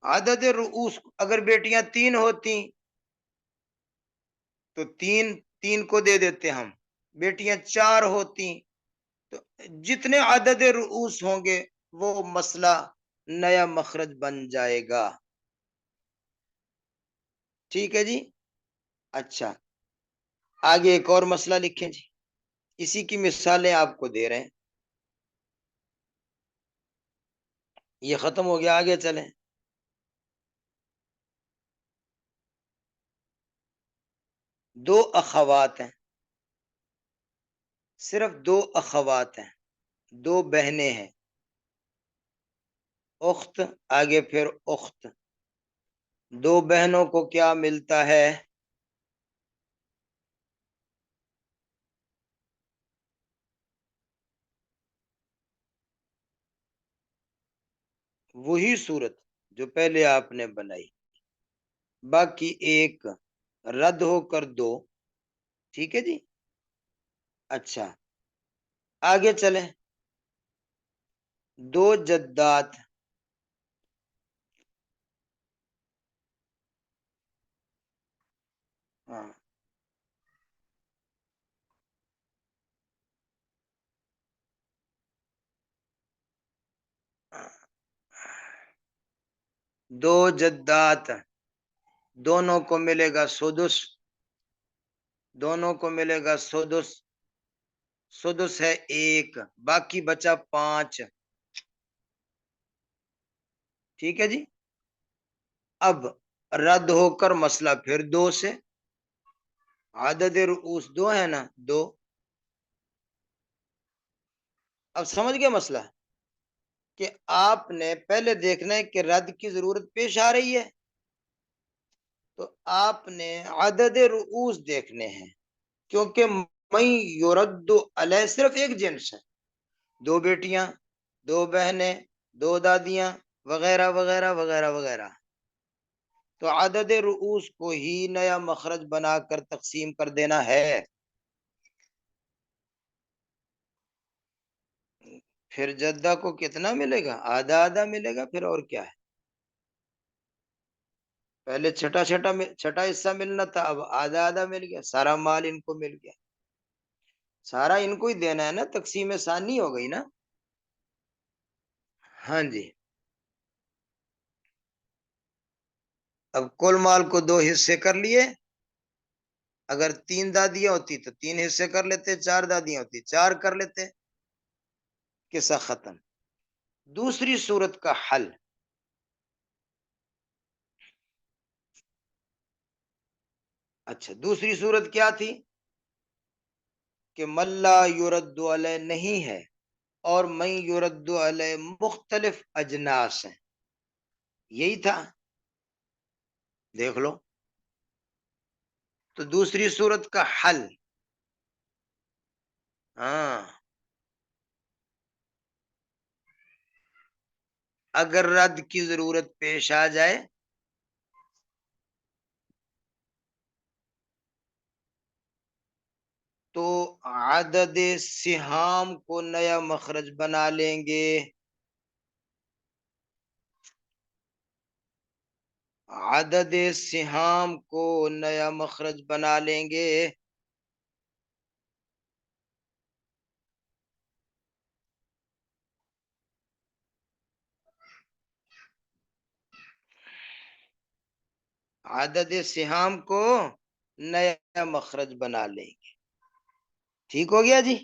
عدد رؤوس، اگر بیٹیاں 3 ہوتی تو تین تین کو دے دیتے ہم، بیٹیاں 4 ہوتی تو جتنے عدد رؤوس ہوں گے وہ مسئلہ نیا مخرج بن جائے گا. ٹھیک ہے جی. اچھا آگے ایک اور مسئلہ لکھیں جی، اسی کی مثالیں آپ کو دے رہے ہیں. یہ ختم ہو گیا، آگے چلیں. دو اخوات ہیں، صرف دو اخوات ہیں، دو بہنیں ہیں، اخت آگے پھر اخت. دو بہنوں کو کیا ملتا ہے؟ وہی صورت جو پہلے آپ نے بنائی، باقی ایک رد ہو کر دو. ٹھیک ہے جی. اچھا آگے چلیں. دو جدات، ہاں دو جدات، دونوں کو ملے گا سدس، دونوں کو ملے گا سدس. سدس ہے 1، باقی بچا 5. ٹھیک ہے جی. اب رد ہو کر مسئلہ پھر 2 سے، عدد رؤوس 2 ہے نا، 2. اب سمجھ گئے مسئلہ کہ آپ نے پہلے دیکھنا ہے کہ رد کی ضرورت پیش آ رہی ہے، تو آپ نے عدد رؤوس دیکھنے ہیں، کیونکہ میں یرد علیہ صرف ایک جنس ہے، 2 بیٹیاں، 2 بہنیں، 2 دادیاں وغیرہ وغیرہ وغیرہ وغیرہ. تو عدد رؤوس کو ہی نیا مخرج بنا کر تقسیم کر دینا ہے. پھر جدہ کو کتنا ملے گا؟ آدھا آدھا ملے گا. پھر اور کیا ہے، پہلے چھٹا حصہ ملنا تھا، اب آدھا آدھا مل گیا، سارا مال ان کو مل گیا، سارا ان کو ہی دینا ہے نا، تقسیم ثانی ہو گئی نا. ہاں جی. اب کل مال کو 2 حصے کر لیے، اگر 3 دادیاں ہوتی تو 3 حصے کر لیتے، 4 دادیاں ہوتی 4 کر لیتے. قصہ ختم. دوسری صورت کا حل، اچھا دوسری صورت کیا تھی کہ ملا یرد علیہ نہیں ہے اور من یرد علیہ مختلف اجناس ہیں، یہی تھا. دیکھ لو تو دوسری صورت کا حل، ہاں اگر رد کی ضرورت پیش آ جائے تو عدد سہام کو نیا مخرج بنا لیں گے. عدد سہام کو نیا مخرج بنا لیں گے. عدد سہام کو نیا مخرج بنا لیں گے. ٹھیک ہو گیا جی.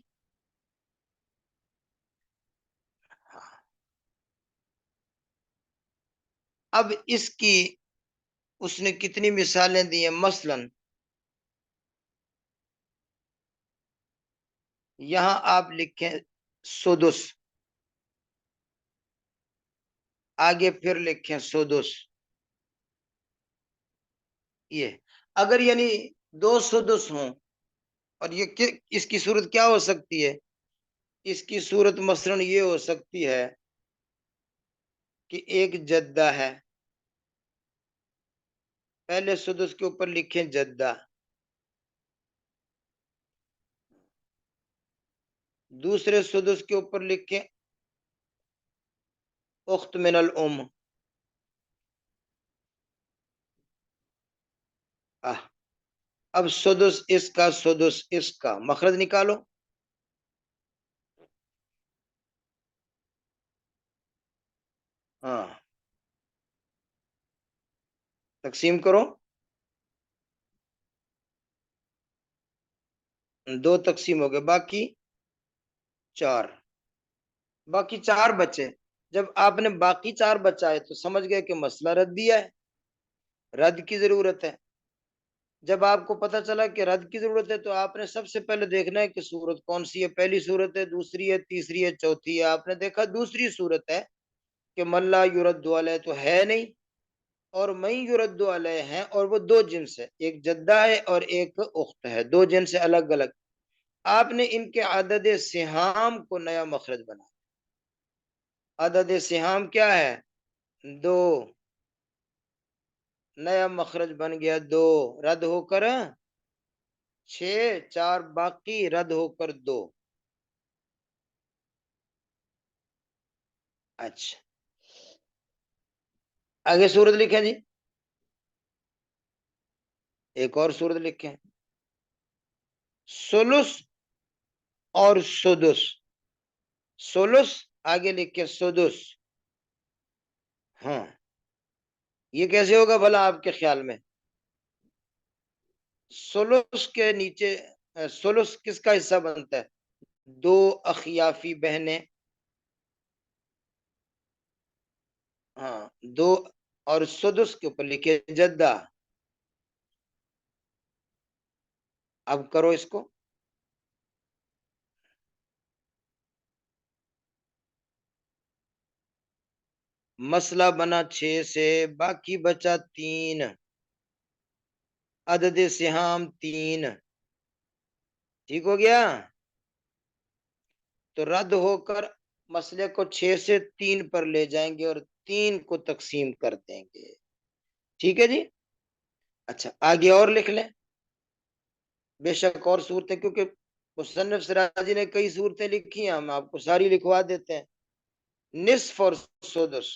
اب اس نے کتنی مثالیں دی ہیں، مثلا یہاں آپ لکھیں سدس، آگے پھر لکھیں سدس. یہ اگر یعنی 2 سدس ہوں، اور یہ اس کی صورت کیا ہو سکتی ہے، اس کی صورت مثلا یہ ہو سکتی ہے کہ ایک جدہ ہے، پہلے سدس کے اوپر لکھیں جدہ، دوسرے سدس کے اوپر لکھیں اخت من الام. اب سدس اس کا، سدس اس کا مخرج نکالو. ہاں تقسیم کرو. دو تقسیم ہو گئے، باقی چار. باقی چار بچے. جب آپ نے باقی چار بچائے تو سمجھ گئے کہ مسئلہ رد دیا ہے، رد کی ضرورت ہے. جب آپ کو پتہ چلا کہ رد کی ضرورت ہے تو آپ نے سب سے پہلے دیکھنا ہے کہ صورت کون سی ہے. پہلی صورت ہے، دوسری ہے، تیسری ہے، چوتھی ہے. آپ نے دیکھا دوسری صورت ہے کہ ملا یرد علیہ تو ہے نہیں، اور میں یرد علیہ ہیں، اور وہ دو جنس ہے، ایک جدہ ہے اور ایک اخت ہے، دو جنس الگ الگ. آپ نے ان کے عدد سہام کو نیا مخرج بنا. عدد سہام کیا ہے؟ دو. نیا مخرج بن گیا دو، رد ہو کر چھ، چار باقی رد ہو کر دو. اچھا آگے صورت لکھیں جی. ایک اور صورت لکھیں، سلس اور سدس. سلس آگے لکھیں سدس. ہاں یہ کیسے ہوگا بھلا آپ کے خیال میں؟ سلس کے نیچے سلس کس کا حصہ بنتا ہے؟ دو اخیافی بہنیں. ہاں دو، اور سدس کے اوپر لکھے جدہ. اب کرو اس کو. مسئلہ بنا 6 سے، باقی بچا 3، عدد سہام 3. ٹھیک ہو گیا؟ تو رد ہو کر مسئلے کو 6 سے 3 پر لے جائیں گے اور 3 کو تقسیم کر دیں گے. ٹھیک ہے جی. اچھا آگے اور لکھ لیں. بے شک اور صورتیں، کیونکہ مصنف سراجی نے کئی صورتیں لکھی ہیں، ہم آپ کو ساری لکھوا دیتے ہیں. نصف اور سدس.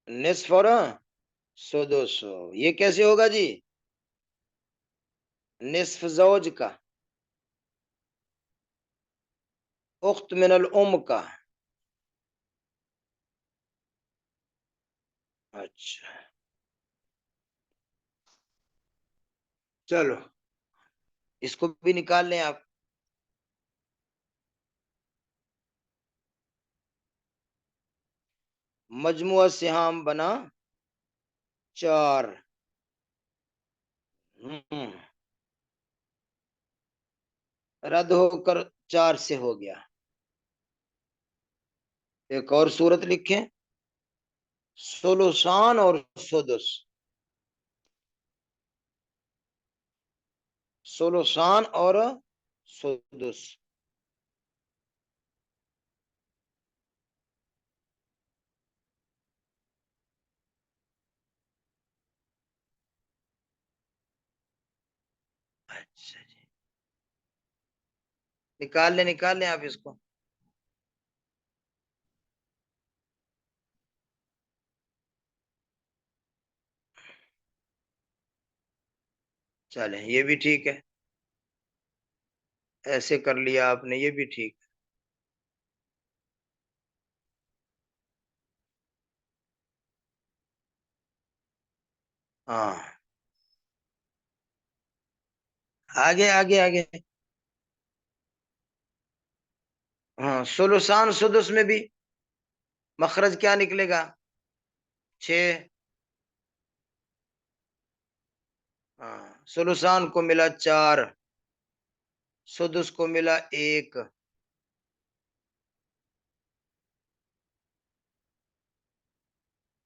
نصف اور سدس یہ کیسے ہوگا جی؟ نصف زوج کا، اخت من الام کا. اچھا چلو اس کو بھی نکال لیں آپ. مجموعہ سہام بنا 4. رد ہو کر 4 سے ہو گیا. ایک اور صورت لکھیں، سلوسان اور سدس. سلوسان اور سدس. اچھا جی نکال لیں آپ اس کو. چلیں یہ بھی ٹھیک ہے، ایسے کر لیا آپ نے، یہ بھی ٹھیک. ہاں آگے آگے آگے. ہاں سلوسان سدس میں بھی مخرج کیا نکلے گا؟ 6. ہاں سلوسان کو ملا 4، سدس کو ملا 1.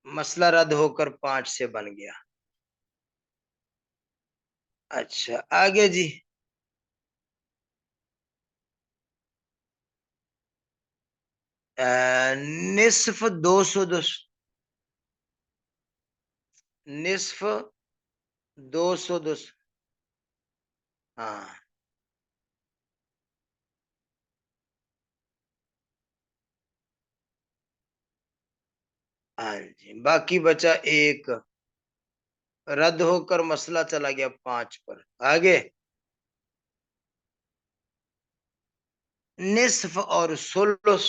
مسئلہ رد ہو کر 5 سے بن گیا. اچھا آگے جی. نصف 2 سدس. نصف 2 سدس. ہاں ہاں جی، باقی بچا ایک، رد ہو کر مسئلہ چلا گیا 5 پر. آگے نصف اور ثلث.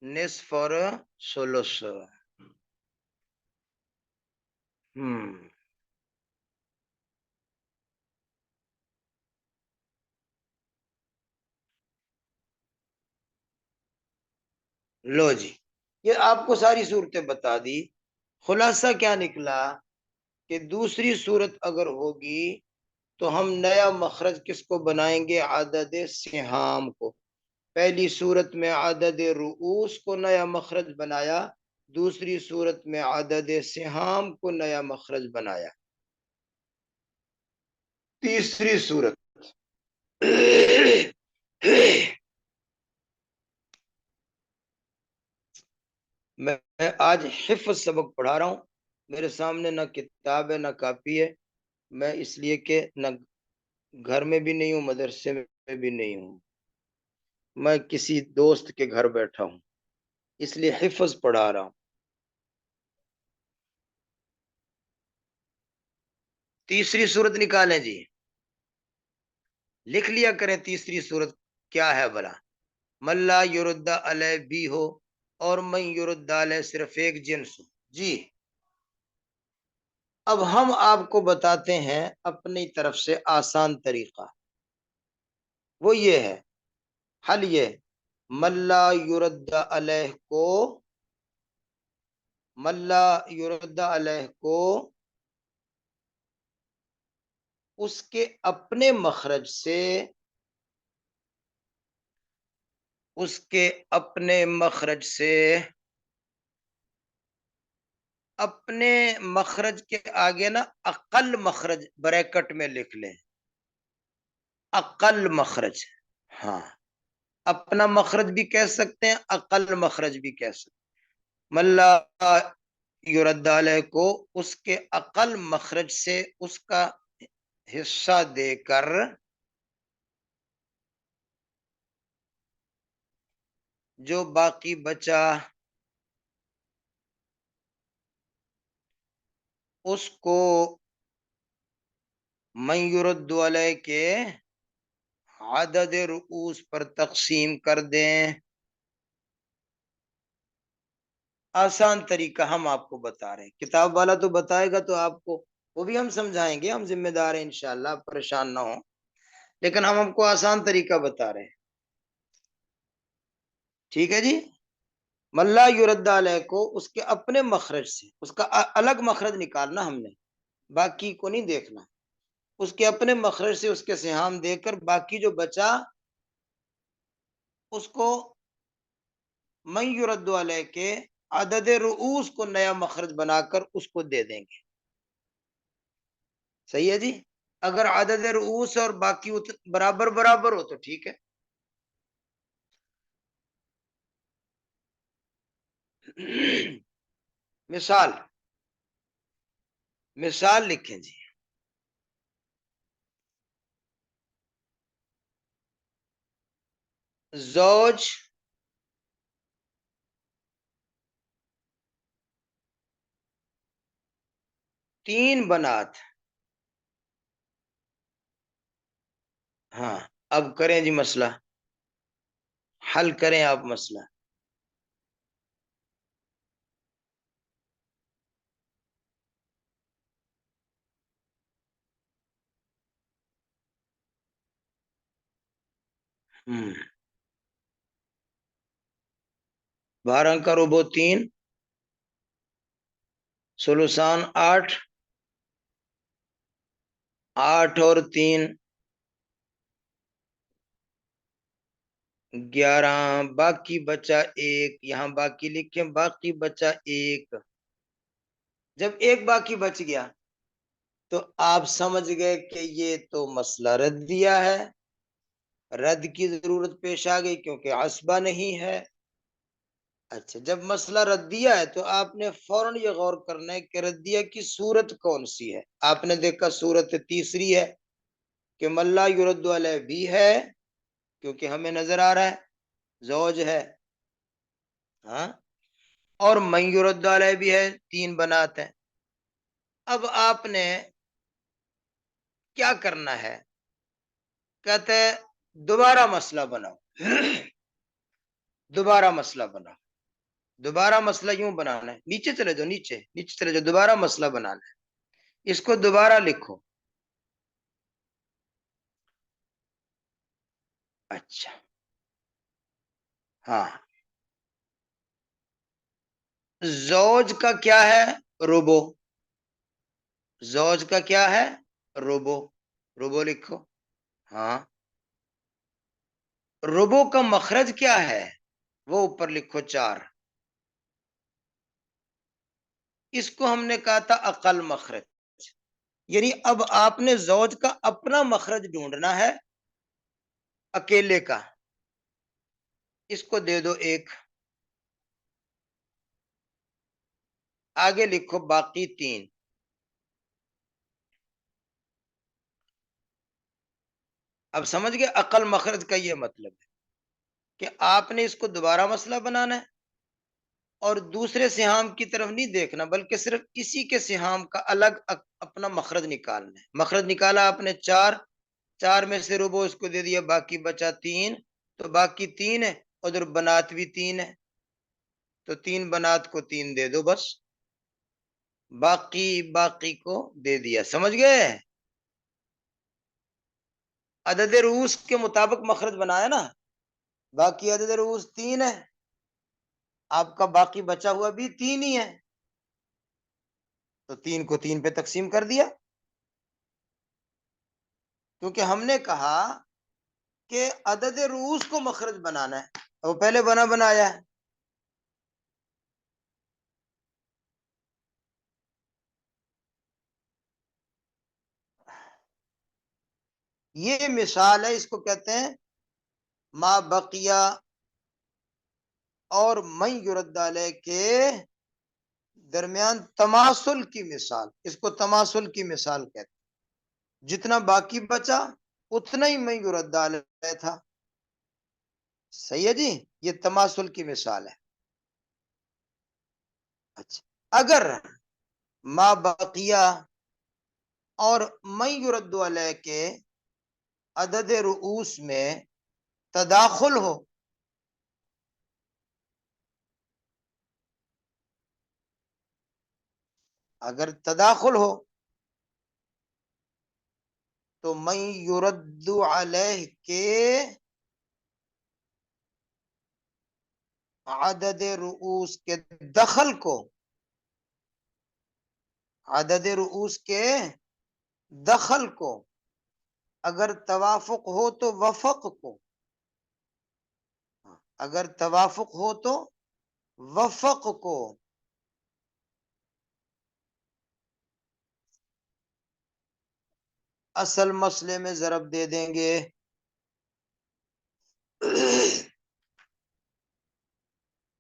نصف اور ثلث. لو جی، یہ آپ کو ساری صورتیں بتا دی. خلاصہ کیا نکلا کہ دوسری صورت اگر ہوگی تو ہم نیا مخرج کس کو بنائیں گے؟ عدد سہام کو. پہلی صورت میں عدد رؤوس کو نیا مخرج بنایا، دوسری صورت میں عدد سہام کو نیا مخرج بنایا. تیسری صورت میں آج حفظ سبق پڑھا رہا ہوں. میرے سامنے نہ کتاب ہے نہ کاپی ہے. میں اس لیے کہ نہ گھر میں بھی نہیں ہوں، مدرسے میں بھی نہیں ہوں، میں کسی دوست کے گھر بیٹھا ہوں، اس لیے حفظ پڑھا رہا ہوں. تیسری صورت نکالیں جی، لکھ لیا کریں. تیسری صورت کیا ہے بلا؟ ملا یردہ علیہ بھی ہو اور من یردہ علیہ صرف ایک جنس ہو. جی اب ہم آپ کو بتاتے ہیں اپنی طرف سے آسان طریقہ. وہ یہ ہے، حل یہ ملا یردہ علیہ کو، ملا یردہ علیہ کو اس کے اپنے مخرج سے، اس کے اپنے مخرج سے، اپنے مخرج کے آگے نا اقل مخرج بریکٹ میں لکھ لیں، اقل مخرج. ہاں اپنا مخرج بھی کہہ سکتے ہیں، اقل مخرج بھی کہہ سکتے ہیں. ملا یرد علیہ کو اس کے اقل مخرج سے اس کا حصہ دے کر جو باقی بچا اس کو من یرد علیہ کے عدد رؤوس پر تقسیم کر دیں. آسان طریقہ ہم آپ کو بتا رہے ہیں، کتاب والا تو بتائے گا تو آپ کو وہ بھی ہم سمجھائیں گے، ہم ذمہ دار ہیں انشاءاللہ، پریشان نہ ہوں، لیکن ہم آپ کو آسان طریقہ بتا رہے ہیں. ٹھیک ہے جی. ملا یرد علیہ کو اس کے اپنے مخرج سے، اس کا الگ مخرج نکالنا ہم نے، باقی کو نہیں دیکھنا. اس کے اپنے مخرج سے اس کے سہام دے کر باقی جو بچا اس کو من یرد علیہ کے عدد رؤوس کو نیا مخرج بنا کر اس کو دے دیں گے. صحیح ہے جی. اگر عدد رؤوس اور باقی برابر برابر ہو تو ٹھیک ہے. مثال لکھیں جی. زوج 3 بنات. ہاں اب کریں جی مسئلہ، حل کریں آپ مسئلہ. ہوں 12 کا ربع 3، ثلثان 8، 8 اور 3 11، باقی بچا 1. یہاں باقی لکھیں، باقی بچا 1. جب 1 باقی بچ گیا تو آپ سمجھ گئے کہ یہ تو مسئلہ رد دیا ہے، رد کی ضرورت پیش آ گئی کیونکہ عصبہ نہیں ہے. اچھا جب مسئلہ ردیہ ہے تو آپ نے فوراً یہ غور کرنا ہے کہ ردیہ کی صورت کون سی ہے. آپ نے دیکھا صورت تیسری ہے کہ ملا یرد علیہ بھی ہے کیونکہ ہمیں نظر آ رہا ہے، زوج ہے، ہاں، اور من یرد علیہ بھی ہے، 3 بنات ہیں۔ اب آپ نے کیا کرنا ہے؟ کہتے ہیں دوبارہ مسئلہ بناؤ، دوبارہ مسئلہ بناؤ۔ دوبارہ مسئلہ یوں بنانا ہے، نیچے چلے جاؤ، نیچے نیچے چلے جاؤ، دوبارہ مسئلہ بنانا ہے، اس کو دوبارہ لکھو۔ اچھا، ہاں، زوج کا کیا ہے؟ ربو۔ زوج کا کیا ہے؟ ربو۔ ربو لکھو، ہاں۔ ربو کا مخرج کیا ہے؟ وہ اوپر لکھو 4۔ اس کو ہم نے کہا تھا اقل مخرج، یعنی اب آپ نے زوج کا اپنا مخرج ڈھونڈنا ہے، اکیلے کا۔ اس کو دے دو 1، آگے لکھو باقی 3۔ اب سمجھ گئے اقل مخرج کا یہ مطلب ہے کہ آپ نے اس کو دوبارہ مسئلہ بنانا ہے اور دوسرے سہام کی طرف نہیں دیکھنا، بلکہ صرف اسی کے سہام کا الگ اپنا مخرج نکالنا ہے۔ مخرج نکالا آپ نے 4، 4 میں سے ربو اس کو دے دیا، باقی بچا 3، تو باقی 3 ہے، ادھر بنات بھی 3 ہے، تو 3 بنات کو 3 دے دو بس، باقی کو دے دیا۔ سمجھ گئے؟ عدد رؤوس کے مطابق مخرج بنایا نا، باقی عدد رؤوس 3 ہے، آپ کا باقی بچا ہوا بھی 3 ہی ہے، تو 3 کو 3 پہ تقسیم کر دیا، کیونکہ ہم نے کہا کہ عدد رؤوس کو مخرج بنانا ہے، وہ پہلے بنایا ہے۔ یہ مثال ہے، اس کو کہتے ہیں ما بقیہ اور من یرد علیہ کے درمیان تماثل کی مثال، اس کو تماثل کی مثال کہتے ہیں۔ جتنا باقی بچا اتنا ہی من یرد علیہ تھا، صحیح ہے جی، یہ تماثل کی مثال ہے۔ اچھا، اگر ما بقیہ اور من یرد علیہ کے عدد رؤوس میں تداخل ہو، اگر تداخل ہو تو من یرد علیہ کے عدد رؤوس کے دخل کو، عدد رؤوس کے دخل کو اگر توافق ہو تو وفق کو، اگر توافق ہو تو وفق کو اصل مسئلے میں ضرب دے دیں گے۔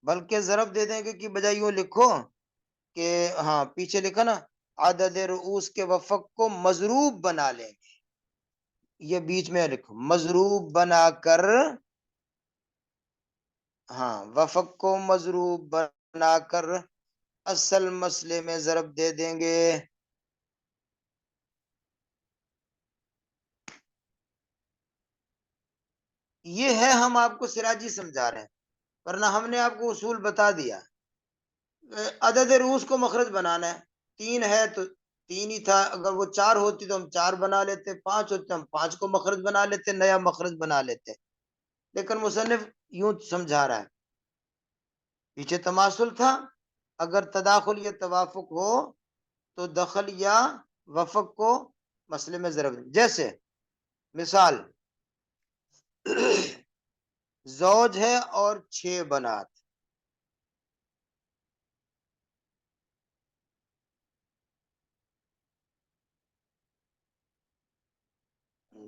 بلکہ ضرب دے دیں گے کہ بجائے یوں لکھو کہ ہاں پیچھے لکھا نا عدد رؤوس کے وفق کو مضروب بنا لیں گے، یہ بیچ میں لکھو مضروب بنا کر، ہاں وفق کو مضروب بنا کر اصل مسئلے میں ضرب دے دیں گے۔ یہ ہے، ہم آپ کو سراجی سمجھا رہے ہیں، ورنہ ہم نے آپ کو اصول بتا دیا۔ عدد رؤوس کو مخرج بنانا ہے، 3 ہے تو 3 ہی تھا، اگر وہ 4 ہوتی تو ہم 4 بنا لیتے، 5 ہوتے ہم 5 کو مخرج بنا لیتے، نیا مخرج بنا لیتے، لیکن مصنف یوں سمجھا رہا ہے، پیچھے تماثل تھا، اگر تداخل یا توافق ہو تو دخل یا وفق کو مسئلے میں ضرب، جیسے مثال زوج ہے اور 6 بنات،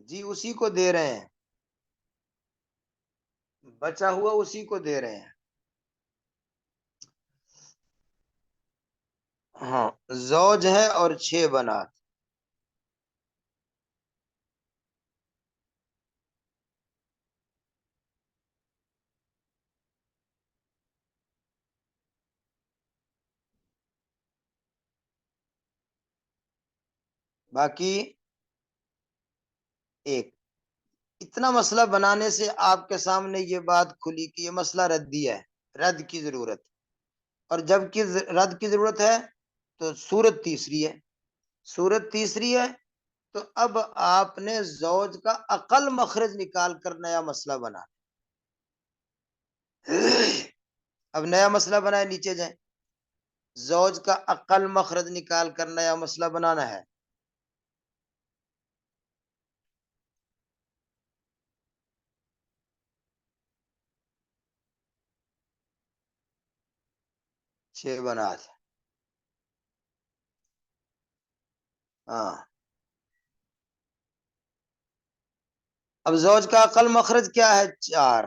جی اسی کو دے رہے ہیں، بچا ہوا اسی کو دے رہے ہیں۔ ہاں، زوج ہے اور 6 بنات، باقی ایک. اتنا مسئلہ بنانے سے آپ کے سامنے یہ بات کھلی کہ یہ مسئلہ ردی ہے، رد کی ضرورت. اور جب کہ رد کی ضرورت ہے تو صورت تیسری ہے. صورت تیسری ہے تو اب آپ نے زوج کا عقل مخرج نکال کر نیا مسئلہ بنا. اب نیا مسئلہ بنائے، نیچے جائیں. زوج کا عقل مخرج نکال کر نیا مسئلہ بنانا ہے. چھ بنات. ہاں. اب زوج کا عقل مخرج کیا ہے؟ 4.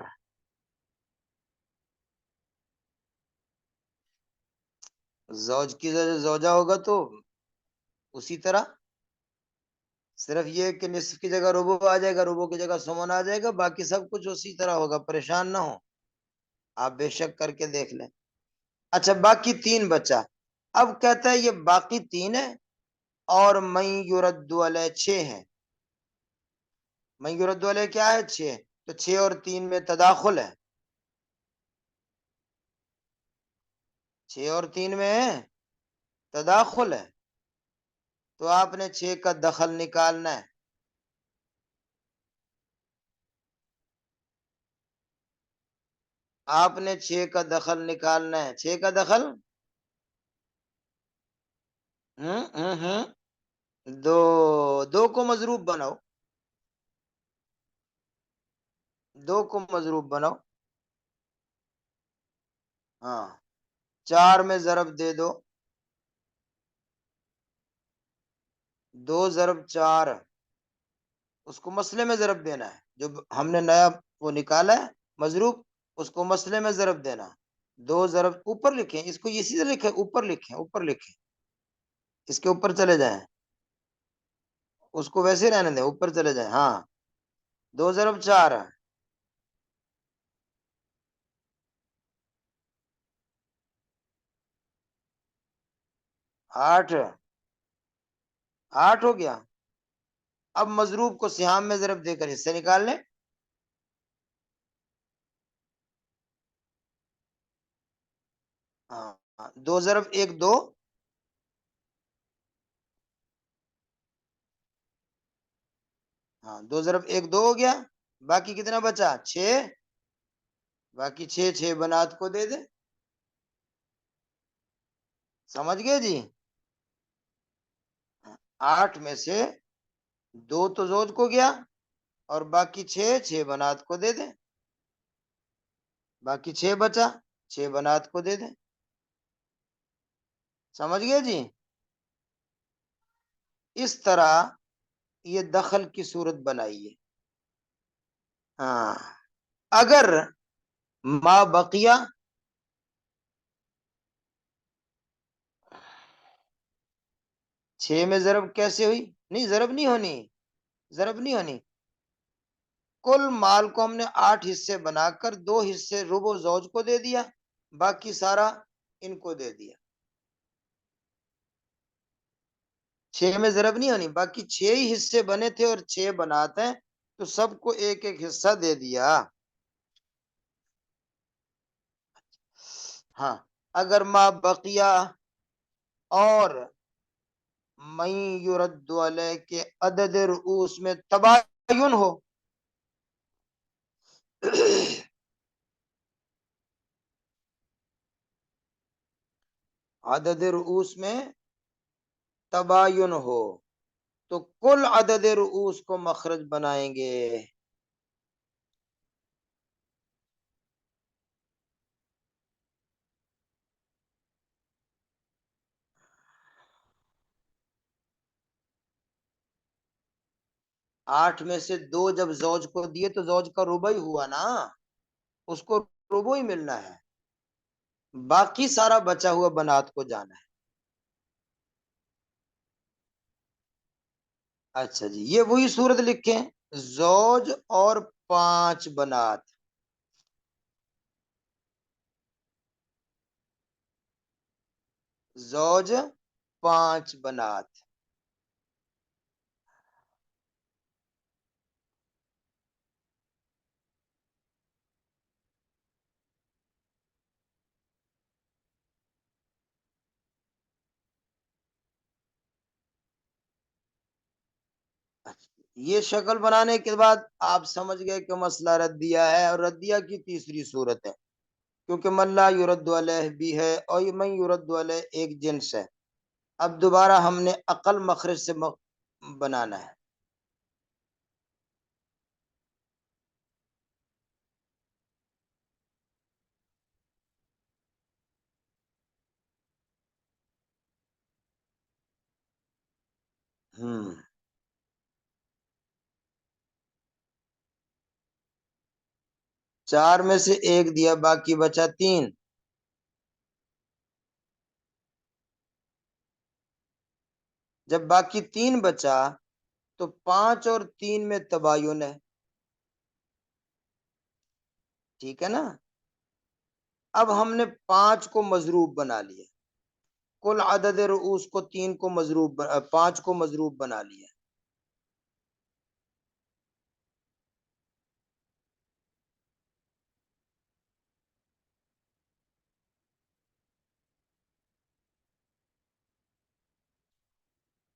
زوج کی زوجہ ہوگا تو اسی طرح، صرف یہ کہ نصف کی جگہ ربع آ جائے گا، ربع کی جگہ سمن آ جائے گا، باقی سب کچھ اسی طرح ہوگا. پریشان نہ ہو، آپ بے شک کر کے دیکھ لیں. اچھا، باقی 3 بچا. اب کہتا ہے یہ باقی 3 ہے اور من یرد علیہ 6 ہے. من یرد علیہ کیا ہے؟ 6. تو 6 اور 3 میں تداخل ہے. 6 اور 3 میں تداخل ہے، تو آپ نے 6 کا دخل نکالنا ہے. آپ نے 6 کا دخل نکالنا ہے. 6 کا دخل دو. دو کو مضروب بناؤ، 2 کو مضروب بناؤ. ہاں. 4 میں ضرب دے دو. 2 ضرب 4. اس کو مسئلے میں ضرب دینا ہے. جو ہم نے نیا وہ نکالا ہے مضروب، اس کو مسئلے میں ضرب دینا. 2 ضرب اوپر لکھیں، اس کو اسی سے لکھیں، اوپر لکھیں، اوپر لکھیں، اس کے اوپر چلے جائیں. اس کو ویسے رہنے دیں، اوپر چلے جائیں. ہاں. 2 ضرب 4 8. 8 ہو گیا. اب مضروب کو سہام میں ضرب دے کر حصے نکال لیں. ہاں. 2 ضرب 1 2. ہاں. 2 ضرب 1 2 ہو گیا. باقی کتنا بچا؟ 6. باقی 6 6 بنات کو دے دے. سمجھ گئے جی؟ 8 میں سے 2 تو زوج کو گیا، اور باقی 6 6 بنات کو دے دیں. باقی 6 بچا، 6 بنات کو دے دیں. سمجھ گئے جی؟ اس طرح یہ دخل کی صورت بنائیے. ہاں. اگر ما بقیہ 6 میں ضرب کیسے ہوئی؟ نہیں، ضرب نہیں ہونی، ضرب نہیں ہونی. کل مال کو ہم نے 8 حصے بنا کر 2 حصے ربع زوج کو دے دیا، باقی سارا ان کو دے دیا. 6 میں ضرب نہیں ہونی، باقی 6 ہی حصے بنے تھے اور 6 بناتے ہیں، تو سب کو ایک ایک حصہ دے دیا. ہاں. اگر ما بقیہ اور من یرد علیہ کے عدد رؤوس میں تباین ہو، عدد رؤوس میں تباین ہو، تو کل عدد رؤوس کو مخرج بنائیں گے. آٹھ میں سے 2 جب زوج کو دیے تو زوج کا ربع ہی ہوا نا، اس کو ربع ہی ملنا ہے. باقی سارا بچا ہوا بنات کو جانا ہے. اچھا جی، یہ وہی صورت لکھیں، زوج اور 5 بنات. زوج 5 بنات. یہ شکل بنانے کے بعد آپ سمجھ گئے کہ مسئلہ ردیہ ہے، اور ردیہ کی تیسری صورت ہے، کیونکہ من لا یرد علیہ بھی ہے اور یہ من یرد علیہ ایک جنس ہے۔ اب دوبارہ ہم نے عقل مخرج سے بنانا ہے۔ چار میں سے ایک دیا، باقی بچا تین۔ جب باقی تین بچا تو 5 اور 3 میں تباین ہے، ٹھیک ہے نا؟ اب ہم نے 5 کو مضروب بنا لیا، کل عدد رؤوس کو 3 کو مضروب 5 کو مضروب بنا لیا۔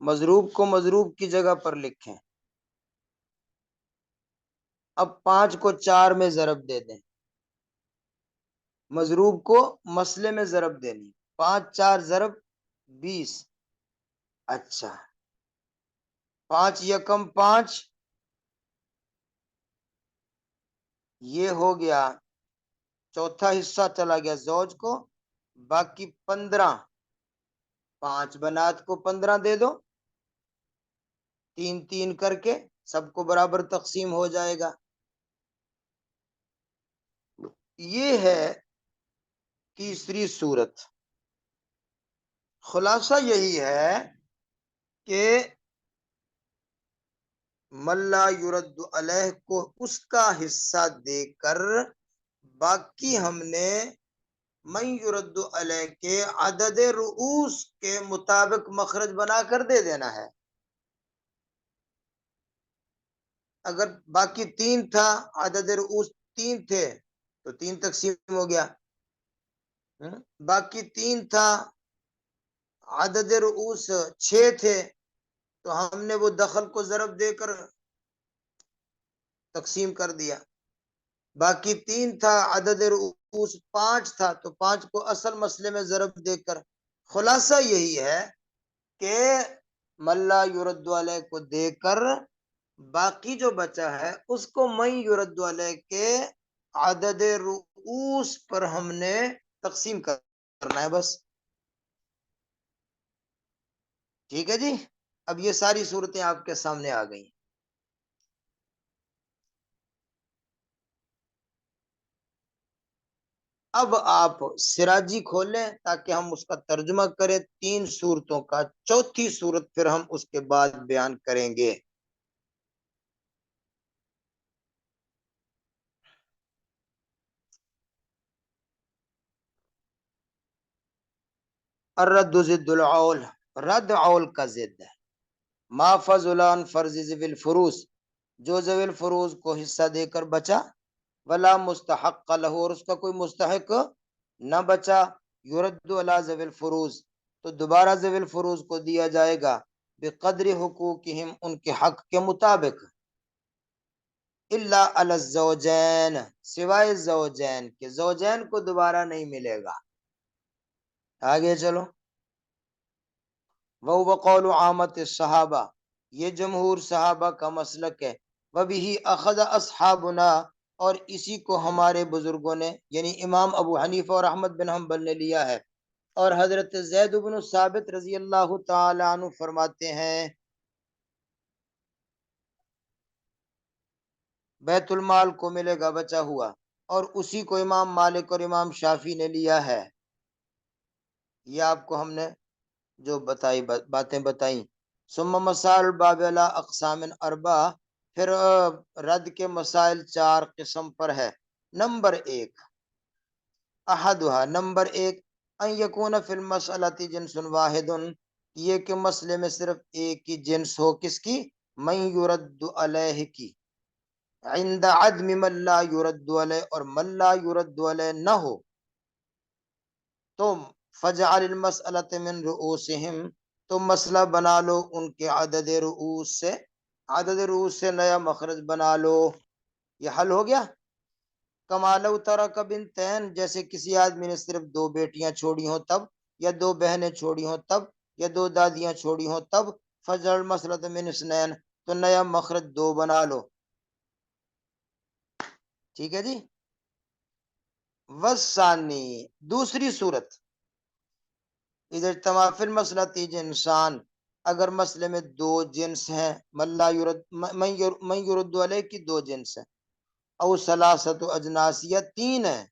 مضروب کو مضروب کی جگہ پر لکھیں۔ اب 5 کو 4 میں ضرب دے دیں، مضروب کو مسئلے میں ضرب دینی، 5 4 ضرب 20۔ اچھا، 5 یکم 5، یہ ہو گیا، چوتھا حصہ چلا گیا زوج کو، باقی 15۔ 5 بنات کو 15 دے دو، 3 3 کر کے سب کو برابر تقسیم ہو جائے گا۔ یہ ہے تیسری صورت۔ خلاصہ یہی ہے کہ من لا یرد علیہ کو اس کا حصہ دے کر باقی ہم نے من یرد علیہ کے عدد رؤوس کے مطابق مخرج بنا کر دے دینا ہے۔ اگر باقی 3 تھا، عدد رؤوس 3 تھے تو 3 تقسیم ہو گیا، باقی 3 تھا، عدد رؤوس 6 تھے تو ہم نے وہ دخل کو ضرب دے کر تقسیم کر دیا، باقی 3 تھا، عدد رؤوس 5 تھا تو 5 کو اصل مسئلے میں ضرب دے کر۔ خلاصہ یہی ہے کہ من لا یرد علیہ کو دے کر باقی جو بچا ہے اس کو من یرد علیہ کے عدد رؤوس پر ہم نے تقسیم کرنا ہے بس، ٹھیک ہے جی؟ اب یہ ساری صورتیں آپ کے سامنے آ گئی۔ اب آپ سراجی کھولیں تاکہ ہم اس کا ترجمہ کریں 3 صورتوں کا، چوتھی صورت پھر ہم اس کے بعد بیان کریں گے۔ الرد ضد العول، رد عول کا ضد ہے۔ ما فضلان فرض ذوی الفروز، جو ذوی الفروز کو حصہ دے کر بچا، ولا مستحق له، اور اس کا کوئی مستحق نہ بچا، یرد علی ذوی الفروز، تو دوبارہ ذوی الفروز کو دیا جائے گا، بقدر حقوقہم، ان کے حق کے مطابق، الا علی الزوجین، سوائے زوجین کے، زوجین کو دوبارہ نہیں ملے گا۔ آگے چلو، وہ قول عامت الصحابہ، یہ جمہور صحابہ کا مسلک ہے، وبہ اخذ اصحابنا، اور اسی کو ہمارے بزرگوں نے یعنی امام ابو حنیفہ اور احمد بن حنبل نے لیا ہے۔ اور حضرت زید بن ثابت رضی اللہ تعالی عنہ فرماتے ہیں بیت المال کو ملے گا بچا ہوا، اور اسی کو امام مالک اور امام شافی نے لیا ہے۔ یہ آپ کو ہم نے جو باتیں بتائیں۔ ثم مسائل باب لا اقسام اربع، پھر رد کے مسائل 4 قسم پر ہے۔ نمبر 1، احدها، نمبر 1، ان یکون فی المسئلۃ جنس واحد، یہ کہ مسئلے میں صرف ایک ہی جنس ہو، کس کی؟ من یرد علیہ کی، عند عدم من لا یرد علیہ، اور من لا یرد علیہ نہ ہو تو فجعل المسئلۃ من رؤوسہم، تو مسئلہ بنا لو ان کے عدد رؤوس سے، عدد روز سے نیا مخرج بنا لو، یہ حل ہو گیا۔ کما لو ترک بنتین، جیسے کسی آدمی نے صرف دو بیٹیاں چھوڑی ہوں تب، یا دو بہنیں چھوڑی ہوں تب، یا دو دادیاں چھوڑی ہوں تب، فجر المسلط من اثنین، تو نیا مخرج دو بنا لو، ٹھیک ہے جی۔ وثانی، دوسری صورت، اذا اجتماع فی المسلط جنسان، اگر مسئلے میں دو جنس ہیں، من یرد علیہ کی دو جنس ہیں، او ثلاثت اجناس یا تین ہیں،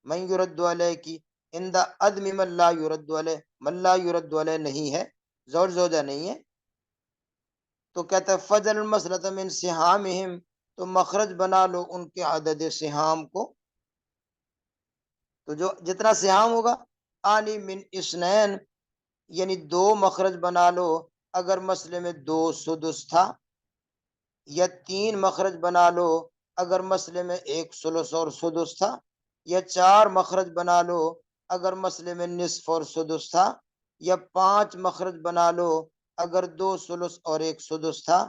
من یرد علیہ کی، اندہ عدم من لا یرد علیہ، من لا یرد علیہ نہیں ہے، زوج زوجہ نہیں ہے، تو کہتا ہے فجر المسلط من سہامہم، تو مخرج بنا لو ان کے عدد سہام کو، تو جو جتنا سہام ہوگا، آنی من اسنین، یعنی دو مخرج بنا لو اگر مسئلے میں دو سدس تھا، یا تین مخرج بنا لو اگر مسئلے میں ایک ثلث اور سدس تھا، یا چار مخرج بنا لو اگر مسئلے میں نصف اور سدس تھا، یا پانچ مخرج بنا لو اگر دو ثلث اور ایک سدس تھا،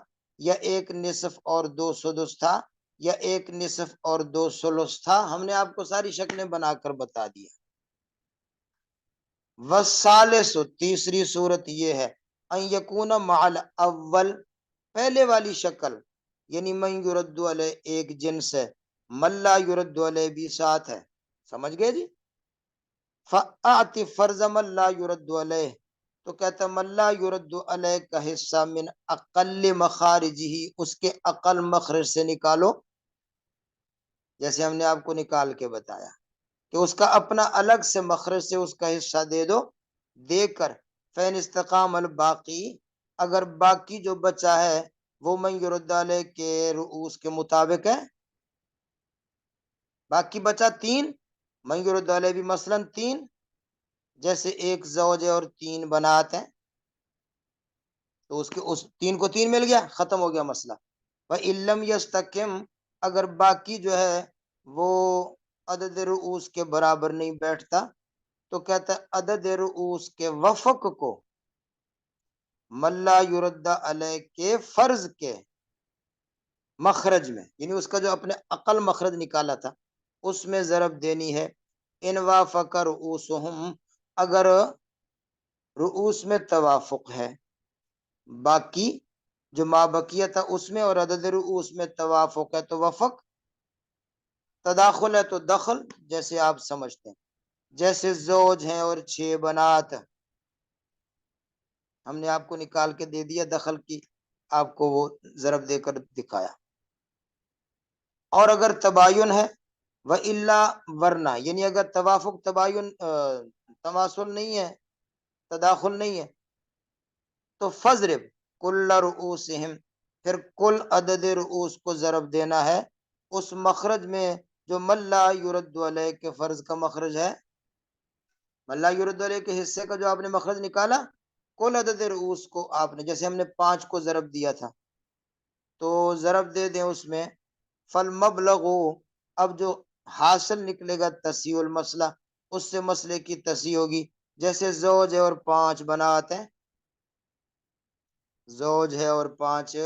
یا ایک نصف اور دو سدس تھا، یا ایک نصف اور دو ثلث تھا۔ ہم نے آپ کو ساری شکلیں بنا کر بتا دیا۔ والثالث، تیسری صورت یہ ہے، ان یکون مع الاول، پہلے والی شکل، یعنی من یرد علیہ ایک جنس ہے، من لا یرد علیہ بھی ساتھ ہے، سمجھ گئے جی۔ فاعط فرض من لا یرد علیہ، تو کہتا ہے من لا یرد علیہ کا حصہ من اقل مخارجہ، اس کے اقل مخرج سے نکالو، جیسے ہم نے آپ کو نکال کے بتایا کہ اس کا اپنا الگ سے مخرج سے اس کا حصہ دے دو، دے کر فین استقام الباقی، اگر باقی جو بچا ہے وہ من یرد علیہ کے رؤوس کے مطابق ہے، باقی بچا تین، من یرد علیہ بھی مثلا تین، جیسے ایک زوج ہے اور تین بنات ہیں، تو اس کے اس تین کو تین مل گیا، ختم ہو گیا مسئلہ۔ وَإِلَّمْ يَسْتَقِمْ، اگر باقی جو ہے وہ عدد رؤوس کے برابر نہیں بیٹھتا، تو کہتا ہے عدد رؤوس کے وفق کو من لا یرد علیہ کے فرض کے مخرج میں، یعنی اس کا جو اپنے عقل مخرج نکالا تھا اس میں ضرب دینی ہے، ان وافق رؤوسہم، اگر رؤوس میں توافق ہے، باقی جو مابقیہ تھا اس میں اور عدد رؤوس میں توافق ہے تو وفق، تداخل ہے تو دخل، جیسے آپ سمجھتے ہیں، جیسے زوج ہیں اور چھ بنات، ہم نے آپ کو نکال کے دے دیا دخل کی، آپ کو وہ ضرب دے کر دکھایا۔ اور اگر تباین ہے، وَإِلَّا، ورنہ، یعنی اگر توافق تباین تماثل نہیں ہے، تداخل نہیں ہے، تو فضرب کل رؤوسہم، پھر کل عدد رؤوس کو ضرب دینا ہے اس مخرج میں جو من لا یرد علیہ کے فرض کا مخرج ہے، من لا یرد علیہ کے حصے کا جو آپ نے مخرج نکالا، کل عدد رؤوس کو آپ نے، جیسے ہم نے پانچ کو ضرب دیا تھا تو ضرب دے دیں اس میں، فالمبلغ، اب جو حاصل نکلے گا تصحیح المسئلہ، اس سے مسئلے کی تصحیح ہوگی، جیسے زوج ہے اور پانچ بنات ہیں، زوج ہے اور پانچ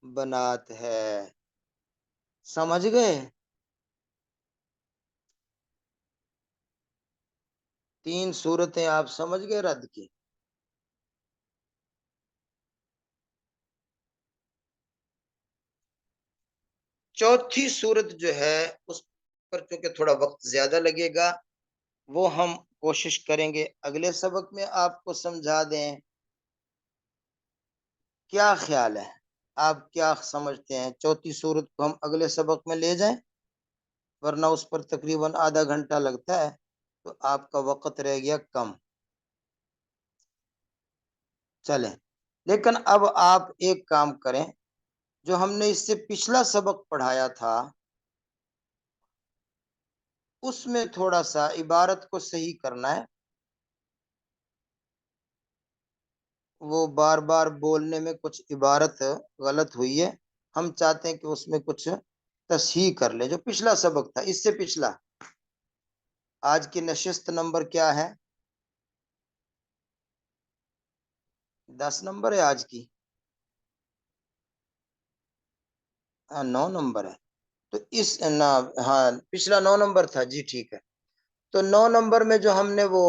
بنات ہے، سمجھ گئے؟ تین صورتیں آپ سمجھ گئے رد کی۔ چوتھی صورت جو ہے اس پر چونکہ تھوڑا وقت زیادہ لگے گا، وہ ہم کوشش کریں گے اگلے سبق میں آپ کو سمجھا دیں۔ کیا خیال ہے، آپ کیا سمجھتے ہیں؟ چوتھی صورت کو ہم اگلے سبق میں لے جائیں، ورنہ اس پر تقریباً آدھا گھنٹہ لگتا ہے تو آپ کا وقت رہ گیا کم۔ چلیں، لیکن اب آپ ایک کام کریں، جو ہم نے اس سے پچھلا سبق پڑھایا تھا اس میں تھوڑا سا عبارت کو صحیح کرنا ہے، وہ بار بار بولنے میں کچھ عبارت غلط ہوئی ہے، ہم چاہتے ہیں کہ اس میں کچھ تصحیح کر لیں، جو پچھلا سبق تھا اس سے پچھلا۔ آج کی نشست نمبر کیا ہے؟ 10 نمبر ہے آج کی۔ ہاں 9 نمبر ہے تو اس نا، ہاں پچھلا 9 نمبر تھا جی، ٹھیک ہے. تو 9 نمبر میں جو ہم نے وہ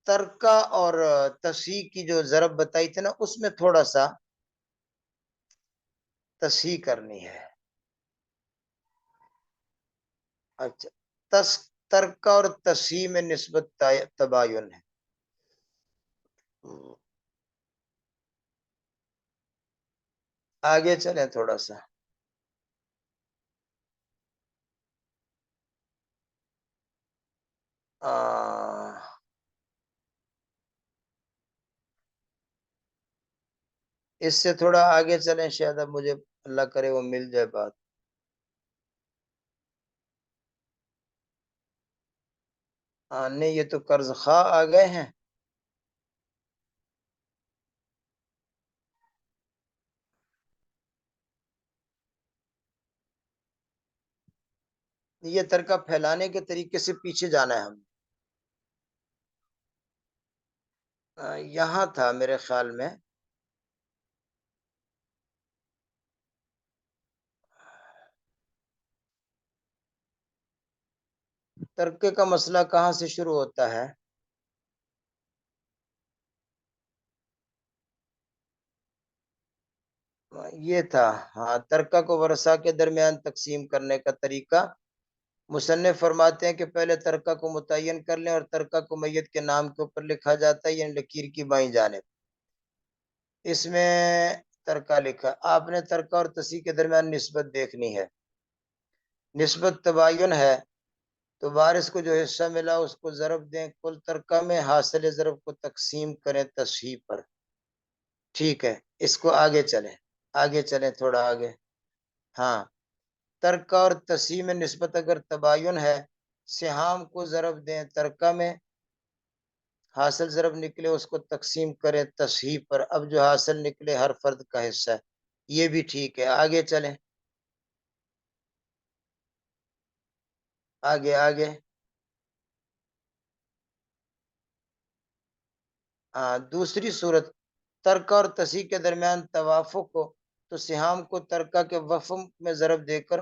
ترکہ اور تصحیح کی جو ضرب بتائی تھی نا، اس میں تھوڑا سا تصحیح کرنی ہے. اچھا، ترکہ اور تصحیح میں نسبت تباین ہے. آگے چلیں تھوڑا سا. اس سے تھوڑا آگے چلیں، شاید اب مجھے اللہ کرے وہ مل جائے بات. نہیں، یہ تو قرض خواہ آ گئے ہیں. یہ ترکہ پھیلانے کے طریقے سے پیچھے جانا ہے ہم. یہاں تھا میرے خیال میں. ترکے کا مسئلہ کہاں سے شروع ہوتا ہے؟ یہ تھا، ہاں، ترکہ کو ورثہ کے درمیان تقسیم کرنے کا طریقہ. مصنف فرماتے ہیں کہ پہلے ترکہ کو متعین کر لیں، اور ترکہ کو میت کے نام کے اوپر لکھا جاتا ہے، یعنی لکیر کی بائیں جانب. اس میں ترکہ لکھا، آپ نے ترکہ اور تصحیح کے درمیان نسبت دیکھنی ہے. نسبت تباین ہے تو وارث کو جو حصہ ملا اس کو ضرب دیں، کل ترکہ میں حاصل ضرب کو تقسیم کریں تصحیح پر. ٹھیک ہے، اس کو آگے چلیں تھوڑا آگے. ہاں، ترکہ اور تصحیح میں نسبت اگر تباین ہے، سہام کو ضرب دیں ترکہ میں، حاصل ضرب نکلے اس کو تقسیم کریں تصحیح پر. اب جو حاصل نکلے ہر فرد کا حصہ ہے. یہ بھی ٹھیک ہے، آگے چلیں. آگے. دوسری صورت، ترکہ اور تصحیح کے درمیان توافق ہو تو سہام کو ترکہ کے وفق میں ضرب دے کر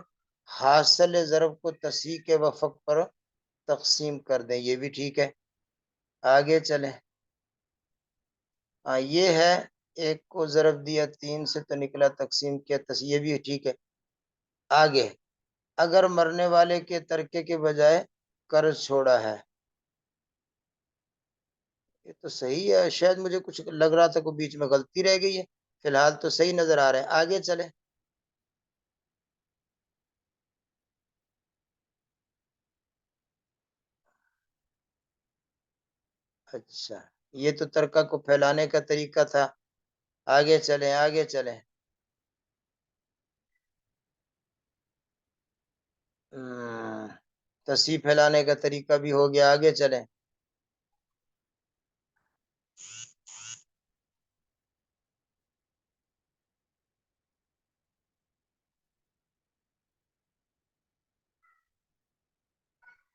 حاصل ضرب کو تصحیح کے وفق پر تقسیم کر دیں. یہ بھی ٹھیک ہے، آگے چلیں. یہ ہے، ایک کو ضرب دیا 3 سے تو نکلا تقسیم کیا تصحیح. یہ بھی ٹھیک ہے. آگے، اگر مرنے والے کے ترکے کے بجائے قرض چھوڑا ہے. یہ تو صحیح ہے، شاید مجھے کچھ لگ رہا تھا کوئی بیچ میں غلطی رہ گئی ہے. فی الحال تو صحیح نظر آ رہا ہے، آگے چلیں. اچھا، یہ تو ترکہ کو پھیلانے کا طریقہ تھا. آگے چلیں. تصحیح پھیلانے کا طریقہ بھی ہو گیا، آگے چلیں.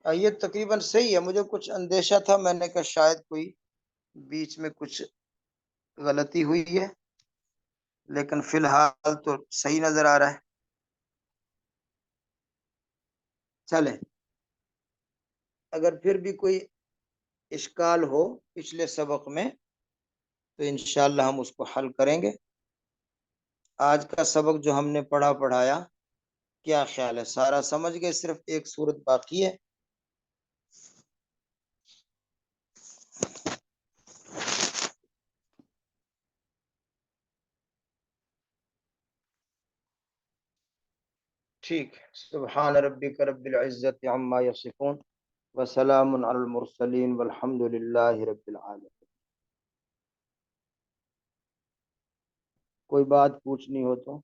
یہ تقریباً صحیح ہے. مجھے کچھ اندیشہ تھا، میں نے کہا شاید کوئی بیچ میں کچھ غلطی ہوئی ہے، لیکن فی الحال تو صحیح نظر آ رہا ہے. چلیں، اگر پھر بھی کوئی اشکال ہو پچھلے سبق میں تو انشاءاللہ ہم اس کو حل کریں گے. آج کا سبق جو ہم نے پڑھایا، کیا خیال ہے؟ سارا سمجھ گئے؟ صرف ایک صورت باقی ہے. ٹھیک ہے. سبحان ربک رب العزت عما یصفون وسلام علی المرسلین والحمد للہ رب العالمین. کوئی بات پوچھنی ہو تو